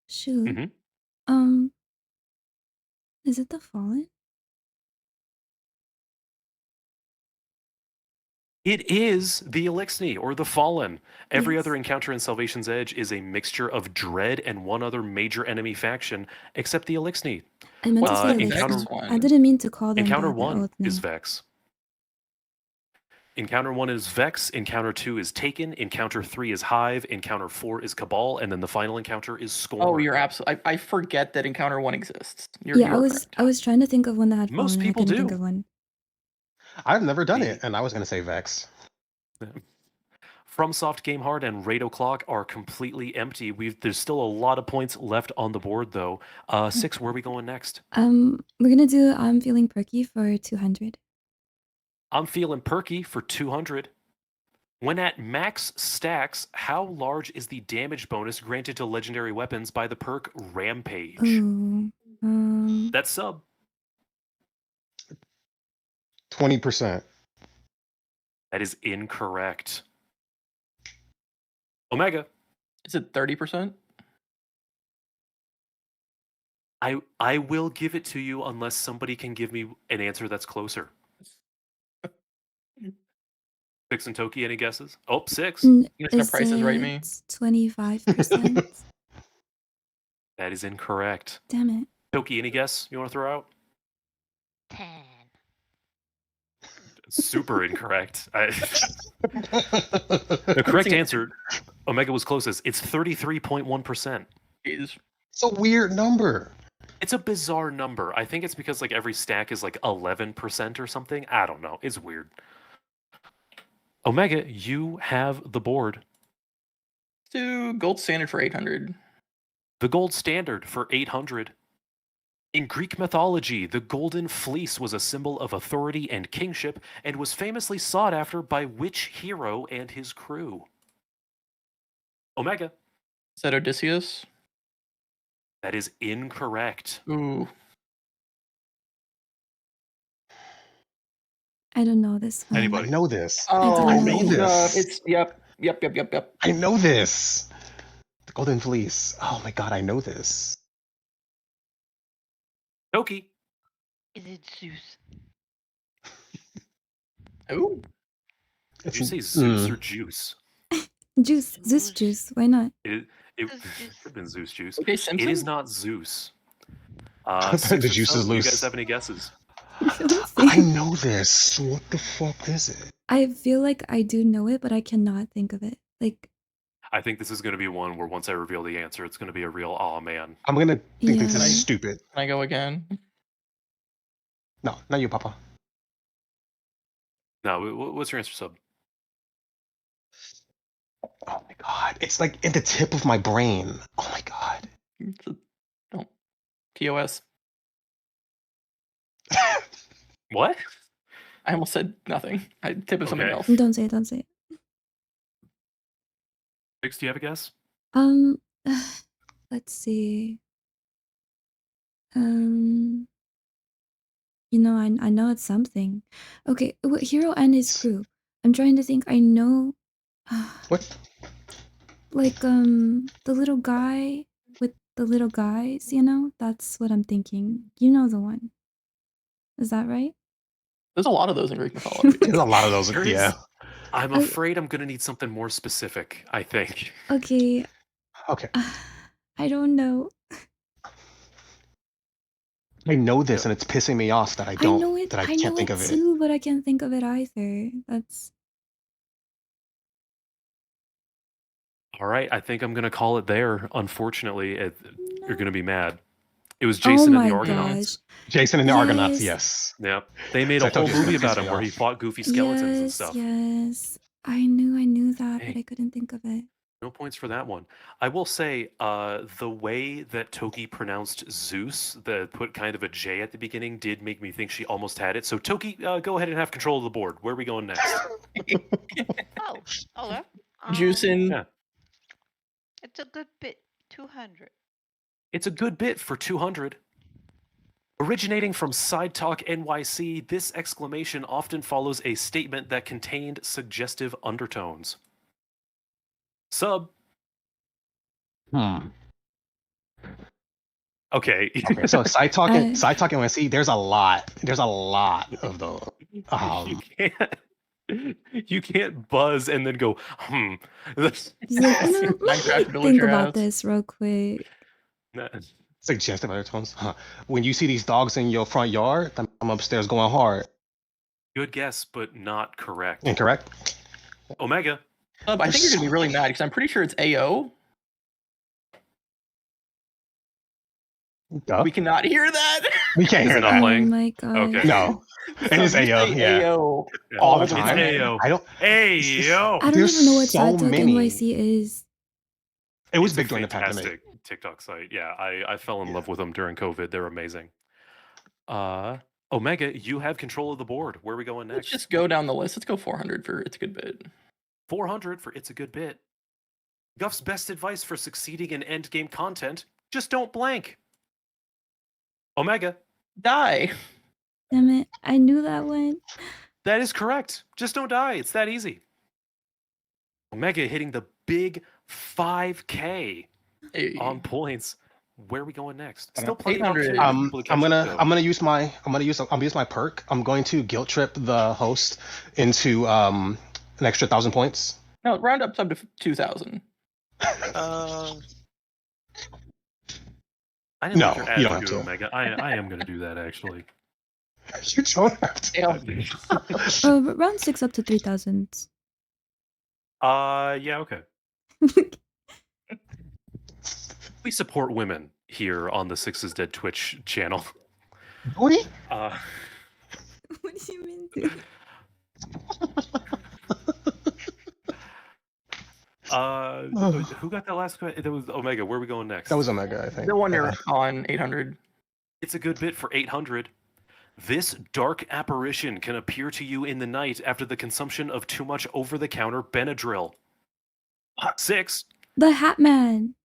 Shoot. Mhm. Is it the Fallen? It is the Elixni or the Fallen. Every Yes. other encounter in Salvation's Edge is a mixture of Dread and one other major enemy faction, except the Elixni. I meant to What's say the Elixir. next one? I didn't mean to call them Encounter that. They're 1 old is name. Vex. Encounter 1 is Vex, Encounter 2 is Taken, Encounter 3 is Hive, Encounter 4 is Cabal, and then the final encounter is Scorn. Oh, you're absolutely. I forget that Encounter 1 exists. Yeah, You I are was correct. I was trying to think of one that had Most Fallen. And I people couldn't think do. of one. I've never done it, and I was gonna say Vex. FromSoft Game Hard and Raid O'Clock are completely empty. There's still a lot of points left on the board though. 6, where are we going next? We're gonna do I'm Feeling Perky for 200. I'm Feeling Perky for 200. When at max stacks, how large is the damage bonus granted to legendary weapons by the perk Rampage? Ooh. That's sub. 20%. That is incorrect. Omega. Is it 30%? I will give it to you unless somebody can give me an answer that's closer. 6 and Toki, any guesses? Oh, 6. You guys gonna Price is Right me? 25%. That is incorrect. Damn it. Toki, any guess you want to throw out? 10. Super incorrect. The correct answer, Omega was closest. It's 33.1%. Jeez. It's a weird number. It's a bizarre number. I think it's because like every stack is like 11% or something. I don't know. It's weird. Omega, you have the board. Let's do gold standard for 800. The gold standard for 800. In Greek mythology, the golden fleece was a symbol of authority and kingship and was famously sought after by which hero and his crew? Omega. Is that Odysseus? That is incorrect. Ooh. I don't know this one. Anybody? I know this. Oh, I know this. It's yep. I know this. The Golden Fleece. Oh my god, I know this. Toki. Is it Zeus? Ooh. Did you say Zeus or Juice? Juice. Zeus juice. Why not? It Zeus could juice. have been Zeus Juice. Okay, Simpson? It is not Zeus. The Six or juice so, is you loose. guys have any guesses? I know this. What the fuck is it? I feel like I do know it, but I cannot think of it. Like, I think this is going to be one where once I reveal the answer, it's going to be a real aw man. I'm gonna think Yeah. this is stupid. Can I go again? No, not you, Papa. No, what's your answer, sub? Oh my god. It's like in the tip of my brain. Oh my god. Oh. POS. What? I almost said nothing. I tip of something Okay. else. Don't say it. Don't say it. Six, do you have a guess? Let's see. You know, I know it's something. Okay, Hero and his crew. I'm trying to think. I know. What? Like the little guy with the little guys. You know, that's what I'm thinking. You know the one. Is that right? There's a lot of those in Greek mythology. There's a lot of those. There Yeah. is. I'm afraid I'm gonna need something more specific, I think. Okay. Okay. I don't know. I know this, and it's pissing me off that I don't. know it. That I I can't know think it of it. too, but I can't think of it either. That's All right, I think I'm gonna call it there. Unfortunately, you're gonna be mad. It was oh Jason and my the Argonauts. gosh. Jason and the Argonauts. Yes. Yes. Yeah, they made So a I told whole you it's movie gonna piss about him me where he off. fought goofy skeletons and Yes, stuff. yes. I knew that, but Hey. I couldn't think of it. No points for that one. I will say, the way that Toki pronounced Zeus, that put kind of a J at the beginning, did make me think she almost had it. So Toki, go ahead and have control of the board. Where are we going next? Oh, okay. Juicing. Yeah. It's a good bit. 200. It's a good bit for 200. Originating from Side Talk NYC, this exclamation often follows a statement that contained suggestive undertones. Sub. Hmm. Okay. Okay. So side I- talking. When I see, there's a lot. There's a lot of those. You can't buzz and then go, He's like, Minecraft think villager about ass. this real quick. Suggestive undertones. Huh. When you see these dogs in your front yard, I'm upstairs going hard. Good guess, but not correct. Incorrect. Omega. I think you're gonna be really mad because I'm pretty sure it's AO. Duh. We cannot hear that. We can't Is hear it not that. playing? Oh my god. Okay. No. It is So you AO. say Yeah. AO Yeah. All the the time. It's AO. I don't. Ayo. I don't There's even know what so Side Talk many. NYC is. It was It's big a during the pandemic. fantastic TikTok site. Yeah, I fell in love with them during COVID. They're amazing. Omega, you have control of the board. Where are we going Let's next? just go down the list. Let's go 400 for it's a good bit. 400 for It's a Good Bit. Guff's best advice for succeeding in endgame content: just don't blank. Omega, Die. Damn it. I knew that one. that is correct. Just don't die. It's that easy. Omega hitting the big 5K Hey. on points. Where are we going next? I don't Still know, plenty of 800. opportunity for people to I'm catch gonna up, I'm gonna use my perk. I'm going to guilt trip the host into an extra 1,000 points. No, round up to 2,000. though. I didn't No, like your you don't have attitude, to. Omega. I am gonna do that actually. You don't have to. Round 6 up to 3,000. Yeah, okay. We support women here on the Six is Dead Twitch channel. What? Uh, What do you mean, dude? who got that last question? That was Omega. Where are we going next? That was Omega, I think. The one you're on 800. It's a good bit for 800. This dark apparition can appear to you in the night after the consumption of too much over-the-counter Benadryl. 6. The Hat Man.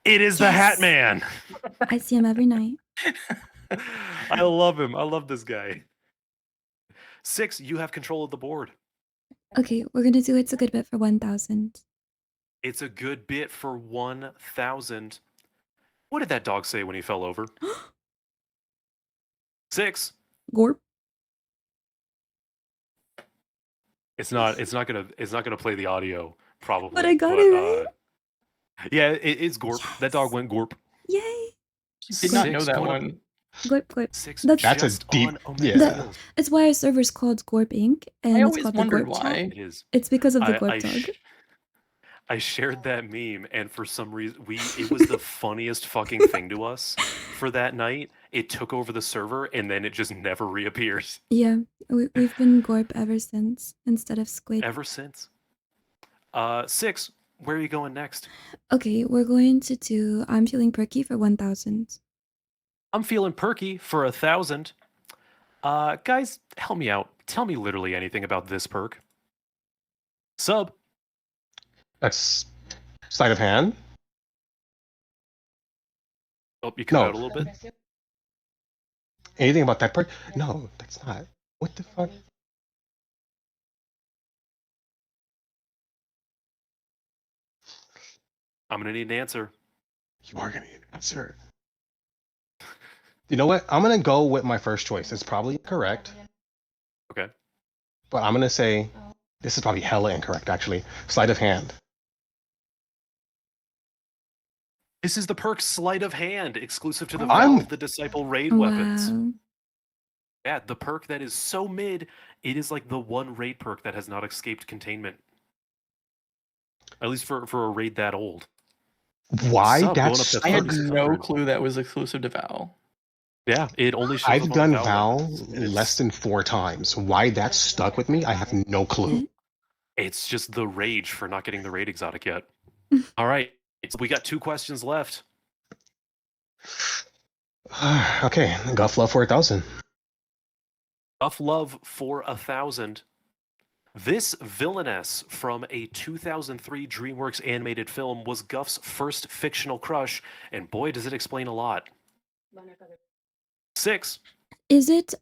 It is the Hat Yes. Man. I see him every night. I love him. I love this guy. 6. You have control of the board. Okay, we're gonna do It's a Good Bit for 1,000. It's a good bit for 1,000. What did that dog say when he fell over? 6. Gorp. It's not gonna play the audio probably. But I got it right. Yeah, it's Gorp. That dog Yes. went Gorp. Yay. Did not know 6 that going- one. Gorp, Gorp. 6 That's a just deep- on Omega's yeah. heels. It's why our server's called Gorp Inc. And I it's always called the wondered Gorp why. Chat. It is. It's because of the I Gorp dog. I shared that meme, and for some reason, it was the funniest fucking thing to us for that night. It took over the server, and then it just never reappears Yeah, we've been Gorp ever since instead of Squid. ever since. 6. Where are you going next? Okay, we're going to do I'm Feeling Perky for 1,000. I'm feeling perky for 1,000. Guys, help me out. Tell me literally anything about this perk. Sub. That's sleight of hand. Oh, you cut No. out a little bit. Anything about that perk? No, that's not. What the fuck? I'm gonna need an answer. You are gonna get an answer. You know what? I'm gonna go with my first choice. It's probably correct, Okay. but I'm gonna say this is probably hella incorrect. Actually, sleight of hand. This is the perk Sleight of Hand, exclusive to the I'm- Valve the Disciple raid weapons. Wow. Yeah, the perk that is so mid, it is like the one raid perk that has not escaped containment. At least for a raid that old. Why? Sub going That's up to I had 3600. no clue that was exclusive to Val. Yeah, it only shows I've up on done Valve Val weapons, and less than 4 times. Why that stuck with me, I have no clue. It's just the rage for not getting the raid exotic yet. All right, we got 2 questions left. Okay, Guff Love for 1,000. Tough Love for 1,000. This villainess from a 2003 DreamWorks animated film was Guff's first fictional crush, and boy, does it explain a lot. 6. Is it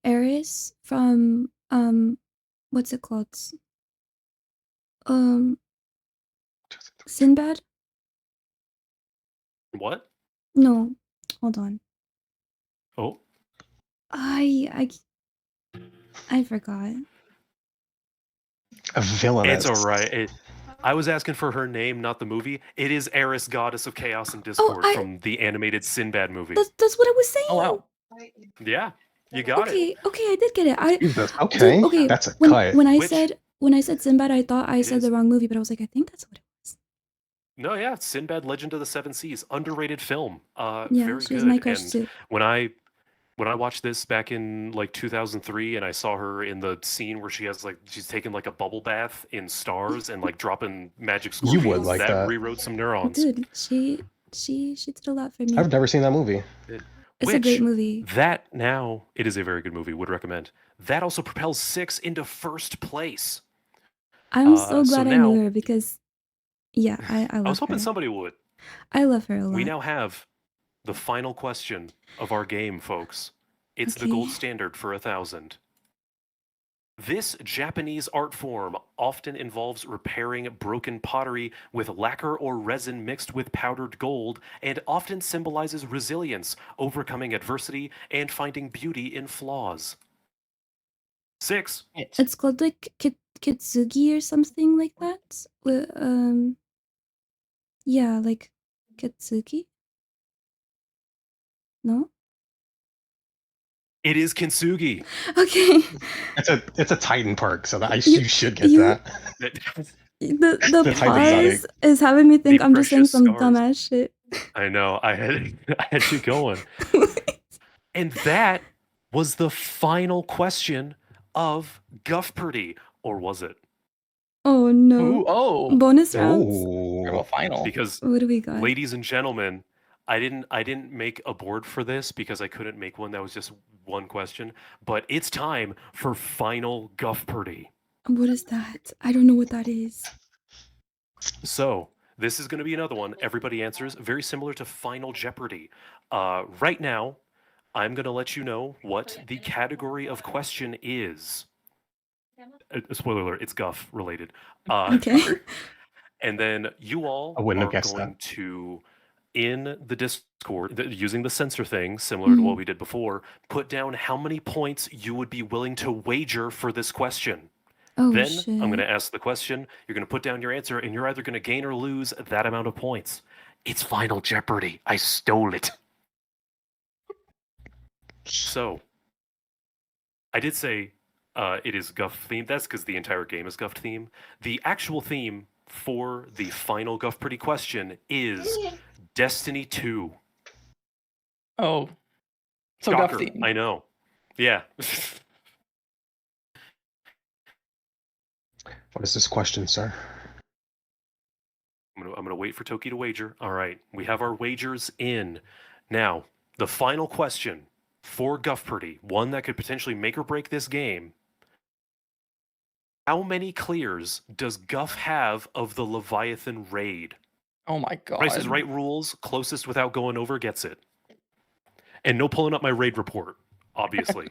Eris from what's it called? Sinbad? What? No, hold on. Oh, I forgot. A villainess. it's all right. I was asking for her name, not the movie. It is Eris, Goddess of Chaos and Discord from the animated Sinbad movie. That's what I was saying. Oh wow. Yeah, you got it. Okay, I did get it. Jesus, okay, okay. that's a when, cut. When I Which- said Sinbad, I thought I It said is. the wrong movie, but I was like, I think that's what it was. No, yeah, Sinbad Legend of the Seven Seas, underrated film. Yeah, Very she good. was my crush And too. when I watched this back in like 2003 and I saw her in the scene where she's taking like a bubble bath in stars and like dropping magic You scorpions, would like that. rewrote some neurons. Dude, she did a lot for me. I've never seen that movie. It's a great movie. That now, it is a very good movie, would recommend. That also propels 6 into first place. I'm so so glad I now- knew her because, yeah, I love I was hoping her. somebody would. I love her a lot. We now have the final question of our game, folks. It's the gold Okay. standard for 1,000. This Japanese art form often involves repairing broken pottery with lacquer or resin mixed with powdered gold and often symbolizes resilience, overcoming adversity, and finding beauty in flaws. 6. It's called like kitsugi or something like that. Yeah, like kitsugi. No. It is kintsugi. Okay. It's a Titan perk, so that You- you should get you- that. The The type pause is having me think I'm just saying precious some scars. dumbass shit. I know. I had you going. And that was the final question of Guffperty, or was it? Oh no. Ooh, oh. Bonus rounds. Well, Oh, final. Because, What do we got? ladies and gentlemen, I didn't make a board for this because I couldn't make one that was just one question. But it's time for final Guffperty. What is that? I don't know what that is. So this is going to be another one. Everybody answers very similar to Final Jeopardy. Right now, I'm going to let you know what the category of question is. Spoiler alert, it's Guff related. Okay. And then you all I wouldn't have are guessed going that. to, in the Discord, using the censor thing, similar to what we did before, put down how many points you would be willing to wager for this question. Oh Then shit. I'm going to ask the question. You're going to put down your answer, and you're either going to gain or lose that amount of points. It's Final Jeopardy. I stole it. So, I did say it is Guff themed. That's because the entire game is Guff theme. The actual theme for the final Guffperty question is Destiny 2. Oh. So Shocker, Guff theme. I know. Yeah. what is this question, sir? I'm gonna wait for Toki to wager. All right, we have our wagers in. Now, the final question for Guffperty, one that could potentially make or break this game. How many clears does Guff have of the Leviathan raid? Oh my god. Price is Right rules, closest without going over gets it. And no pulling up my raid report, obviously.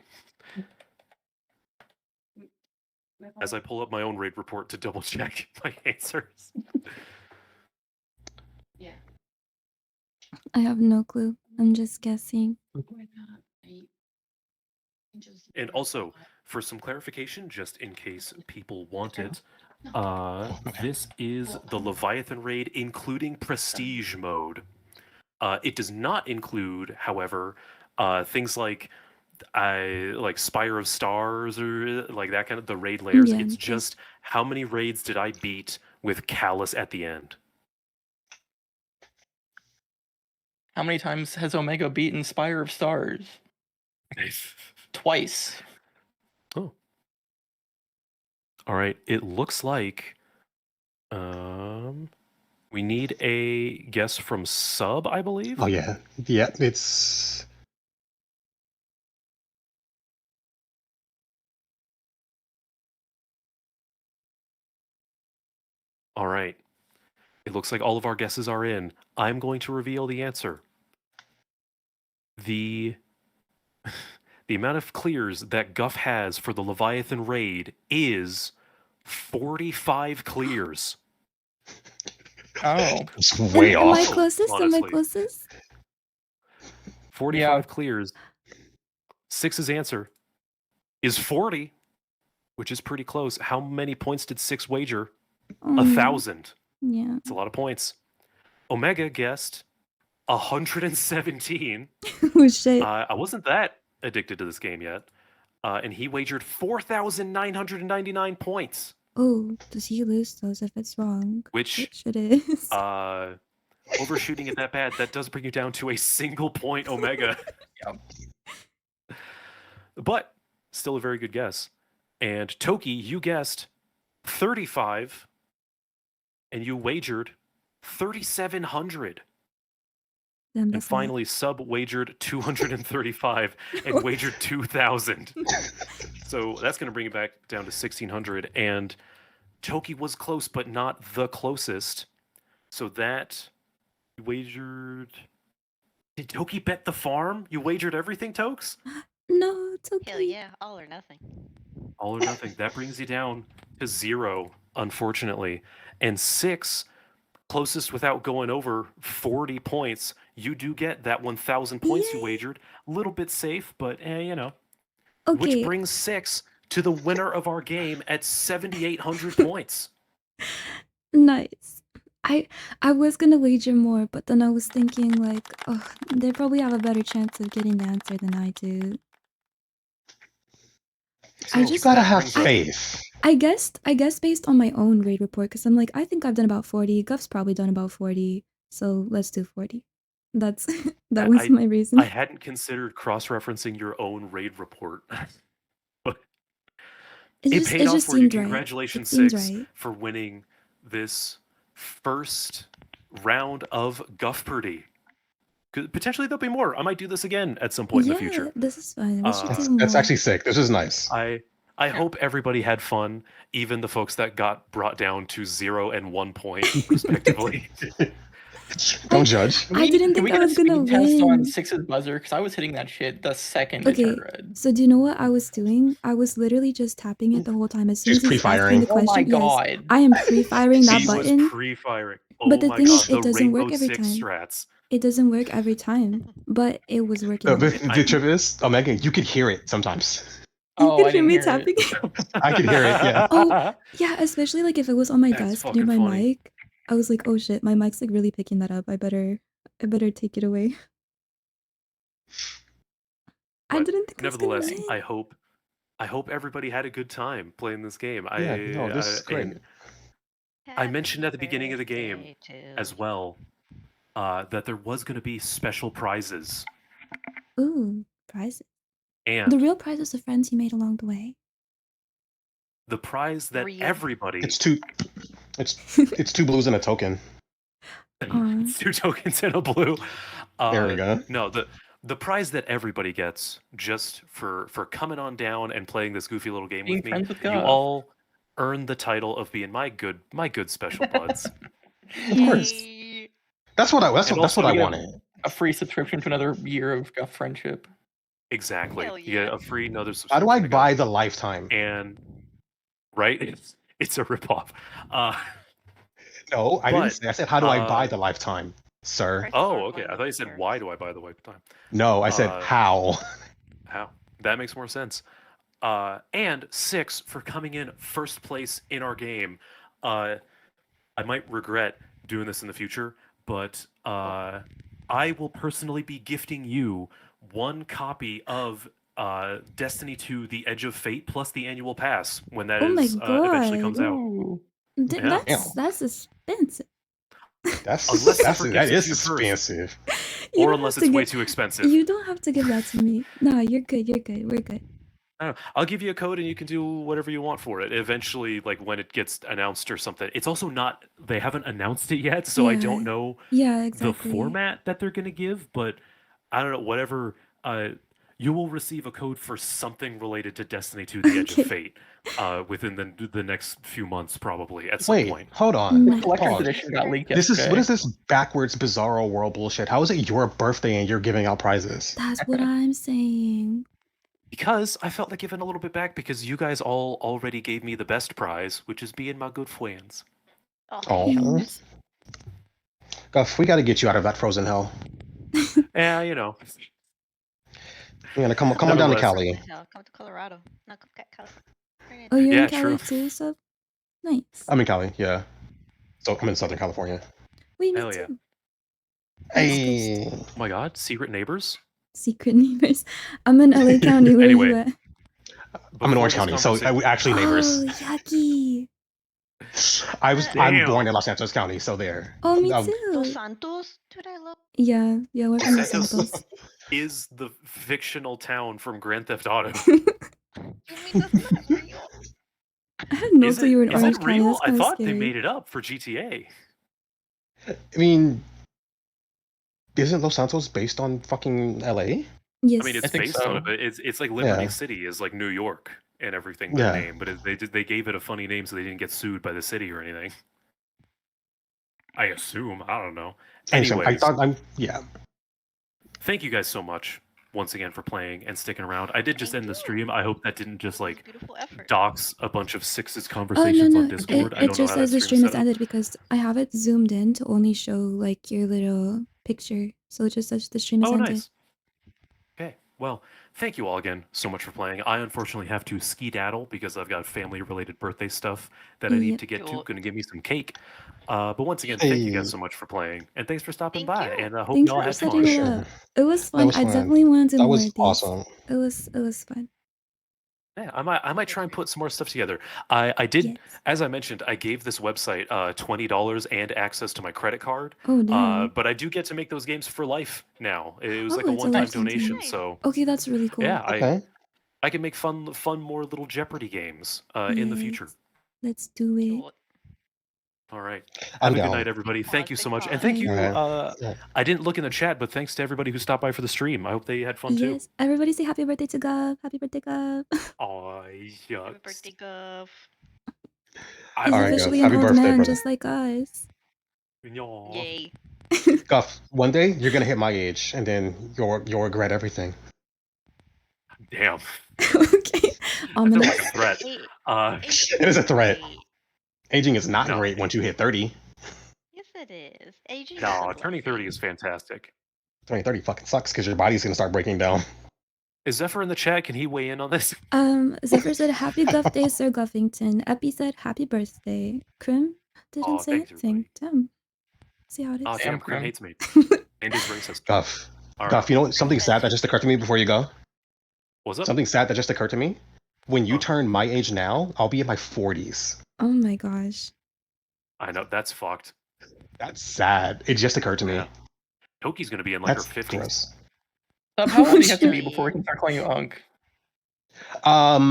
As I pull up my own raid report to double check my answers. I have no clue. I'm just guessing. And also, for some clarification, just in case people want it, this is the Leviathan raid, including prestige mode. It does not include, however, things like Spire of Stars or like that kind of the raid layers. Yeah, It's okay. just how many raids did I beat with Callus at the end. How many times has Omega beaten Spire of Stars? Twice. Oh. All right. It looks like we need a guess from Sub, I believe. Oh yeah, yeah. It's All right. It looks like all of our guesses are in. I'm going to reveal the answer. The amount of clears that Guff has for the Leviathan raid is 45 clears. Oh. it's way Am I off. closest? Am I honestly. closest? 45 clears. Six's answer is 40, which is pretty close. How many points did Six wager? 1,000. Yeah. It's a lot of points. Omega guessed 117. Oh shit. I wasn't that addicted to this game yet. And he wagered 4,999 points. Oh, does he lose those if it's wrong? Which, it is. overshooting it that bad, that does bring you down to a single point, Omega. Yep. But still a very good guess. And Toki, you guessed 35, and you wagered 3,700. Damn, And that's a lot. finally, Sub wagered 235 and wagered 2,000. So that's going to bring it back down to 1,600. And Toki was close, but not the closest. So that you wagered. Did Toki bet the farm? You wagered everything, Tokes? No, it's okay. Hell yeah, all or nothing. All or nothing. That brings you down to 0, unfortunately. And 6, closest without going over 40 points. You do get that 1,000 points you Yay. wagered. A little bit safe, but you know. Okay. Which brings 6 to the winner of our game at 7,800 points. Nice. I was gonna wager more, but then I was thinking like, oh, they probably have a better chance of getting the answer than I do. So I You just- gotta that have brings up- faith. I guess based on my own raid report, because I'm like, I think I've done about 40. Guff's probably done about 40, so let's do 40. That's that was my reason. I hadn't considered cross-referencing your own raid report. It paid off for you. seemed right. Congratulations, It seemed 6, right. for winning this first round of Guffperty. Potentially there'll be more. I might do this again at some point in the future. This is fine. We should That's, do that's more. actually sick. This is nice. I hope everybody had fun, even the folks that got brought down to 0 and 1 point, respectively. Don't judge. I didn't think I was gonna Can we get a speed test on win. 6's buzzer? Because I was hitting that shit the second it Okay, turned red. so do you know what I was doing? I was literally just tapping it the whole time. As soon She's as he's asking pre-firing. the Oh my question, yes, god. I am pre-firing that She was button. pre-firing. But the my thing god, is, it the doesn't work Rainbow every Six time. strats. It doesn't work every time, but it was working. No, every but time. the truth is, Omega, you could hear it sometimes. You Oh, could I hear didn't me hear it. tapping. I could hear it, yeah. Oh, yeah, especially like if it was on my That's desk near fucking my funny. mic. I was like, oh shit, my mic's like really picking that up. I better take it away. I But didn't think I was gonna nevertheless, win. I hope everybody had a good time playing this game. Yeah, no, this is great. and I mentioned at the beginning of the game Birthday to as well that there was going to be special prizes, Ooh, prizes. and The real prizes of friends you made along the way. the prize that Real. everybody It's two blues and a token. Aw. it's 2 tokens and a blue. There we go. No, the prize that everybody gets just for coming on down and playing this goofy little game Being with me. friends with You Guff. all earn the title of being my good special buds. Of course. Yay. That's what I that's And what, that's what I also, we wanted. A free subscription to another year of Guff friendship. Exactly. Hell You get yeah. a free another How subscription. do I to Guff. buy the lifetime? And right, it's a ripoff. No, I didn't but, say. I said, how do I buy the lifetime, sir? Prices Oh, are okay. going I up thought you said there. why do I buy the lifetime? No, I said how. How? That makes more sense. And 6 for coming in first place in our game. I might regret doing this in the future, but I will personally be gifting you 1 copy of Destiny 2: The Edge of Fate plus the annual pass when that Oh my eventually comes God. out. Ooh. Yeah. That's expensive. Unless that Zephyr gives it is to you first. expensive. You Or don't unless have to it's way give- too expensive. You don't have to give that to me. No, you're good. You're good. We're good. I don't know. I'll give you a code and you can do whatever you want for it. Eventually, like when it gets announced or something. It's also not, they haven't announced it yet, so I Yeah. don't know Yeah, the exactly. format that they're going to give, but I don't know, whatever. You will receive a code for something related to Destiny 2: The Edge Okay. of Fate within the next few months, probably at some Wait, point. hold on. My- Collector's Pause. edition got leaked This is yesterday. what is this backwards bizarro world bullshit? How is it your birthday and you're giving out prizes? That's what I'm saying. Because I felt like giving a little bit back because you guys all already gave me the best prize, which is being my good friends. Oh, Oh, Thanks. Guff, we got to get you out of that frozen hell. Yeah, you know. You gotta come on down to Nevertheless. Cali. hell, come to Colorado. No, come to Cali. Bring it. Oh, you're Yeah, in Cali true. too, so nice. I'm in Cali, yeah. So I'm in Southern California. Wait, me Hell yeah. too. Hey, Oh my god, secret neighbors? Secret neighbors. I'm in LA County. Where Anyway, you at? I'm in Before Orange this County, so conversation- we actually neighbors. Oh, yucky. I'm born Damn. in Los Angeles County, so there. Oh, me Los too. Santos? Dude, I love. Yeah, we're from Los Santos. Santos. Is the fictional town from Grand Theft Auto. You mean that's not real? I had no Is clue you were in is Orange it County. real? That's I kind of thought scary. they made it up for GTA. I mean, isn't Los Santos based on fucking LA? Yes. I mean, it's I think based so. on it, but it's like Liberty Yeah. City is like New York and everything. Their Yeah. name, but they gave it a funny name so they didn't get sued by the city or anything. I assume. I don't know. I Anyways, thought yeah. thank you guys so much once again for playing and sticking around. I did just Thank end the you. stream. I hope that didn't just It was like beautiful effort. dox a bunch of Six's Oh, conversations no. on Discord. I It don't know just how that says the stream stream is is set up. ended because I have it zoomed in to only show like your little picture. So it just says the stream is Oh, ended. nice. Okay. Well, thank you all again so much for playing. I unfortunately have to skedaddle because I've got family-related birthday stuff that I need Yep. to get to. Cool. Gonna give me some cake. But once again, thank you guys Hey. so much for playing, and thanks for stopping Thank by. you. And I hope Thanks y'all for had setting fun. it Sure. up. It was fun. was I fun. definitely want to do That more was of these. awesome. It was fun. Yeah, I might try and put some more stuff together. I did, Yes. as I mentioned, I gave this website $20 and access to my credit card. Oh damn. But I do get to make those games for life now. It was like a Oh, it's a one-time lifetime thing. donation, Nice. so Okay, that's really cool. yeah, Okay. I can make fun more little Jeopardy games in the future. Yes. Let's do it. Cool. All right. I'm Have a good down. night, everybody. Big Thank pause, you so big much, and pause. thank you. Okay. Yeah. I didn't look in the chat, but thanks to everybody who stopped by for the stream. I hope they had fun too. Yes. Everybody say happy birthday to Guff. Happy birthday, Guff. Oh, Happy yucks. birthday, Guff. I He's All right, will- officially Guff. an Happy old birthday, man, brother. just like us. Yaw. Yay. Guff, one day you're gonna hit my age, and then you'll regret everything. Damn. Okay. That sounds Ominous. like a threat. Hey, It is a threat. great. Aging is not No. great once you hit 30. Yes, it is. Aging is No, a turning 30 blessing. is fantastic. Turning 30 fucking sucks because your body's gonna start breaking down. Is Zephyr in the chat? Can he weigh in on this? Zephyr said happy Guff Day, Sir Guffington. Epi said happy birthday. Krim didn't Aw, say thanks, anything. Damn. See how it Oh, is. damn, Damn, Krim Krim. hates me. And is racist. Guff. All right. Guff, you know what? Something sad that just occurred to me before you go? What's up? Something sad that just occurred to me? When you Huh. turn my age now, I'll be in my 40s. Oh my gosh. I know, that's fucked. That's sad. It just occurred to me. Yeah. Toki's going to be in like That's her 50s. gross. Sub, how old do you have to be Shit. before we can start calling you Unk? I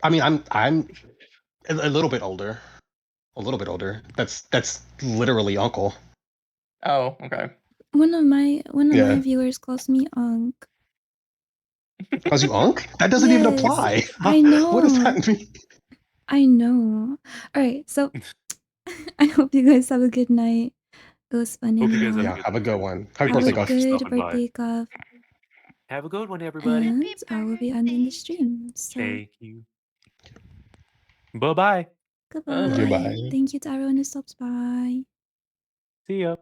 mean, I'm a little bit older. A little bit older. That's literally uncle. Oh, okay. One of my Yeah. viewers calls me Unc. Calls you Unk? That doesn't even Yes, apply. I What does know. that mean? I know. All right, so I hope you guys have a good night. It was fun Hope you hanging guys have a out. Yeah, good have a night good too. one. Happy Have Thank you a birthday, so much Guff. for good stopping by. birthday, Guff. Have a good one, everybody. And Happy I will be ending the birthday. stream. So Thank you. Bye bye. goodbye. Goodbye. Thank you to everyone who stops by. See ya.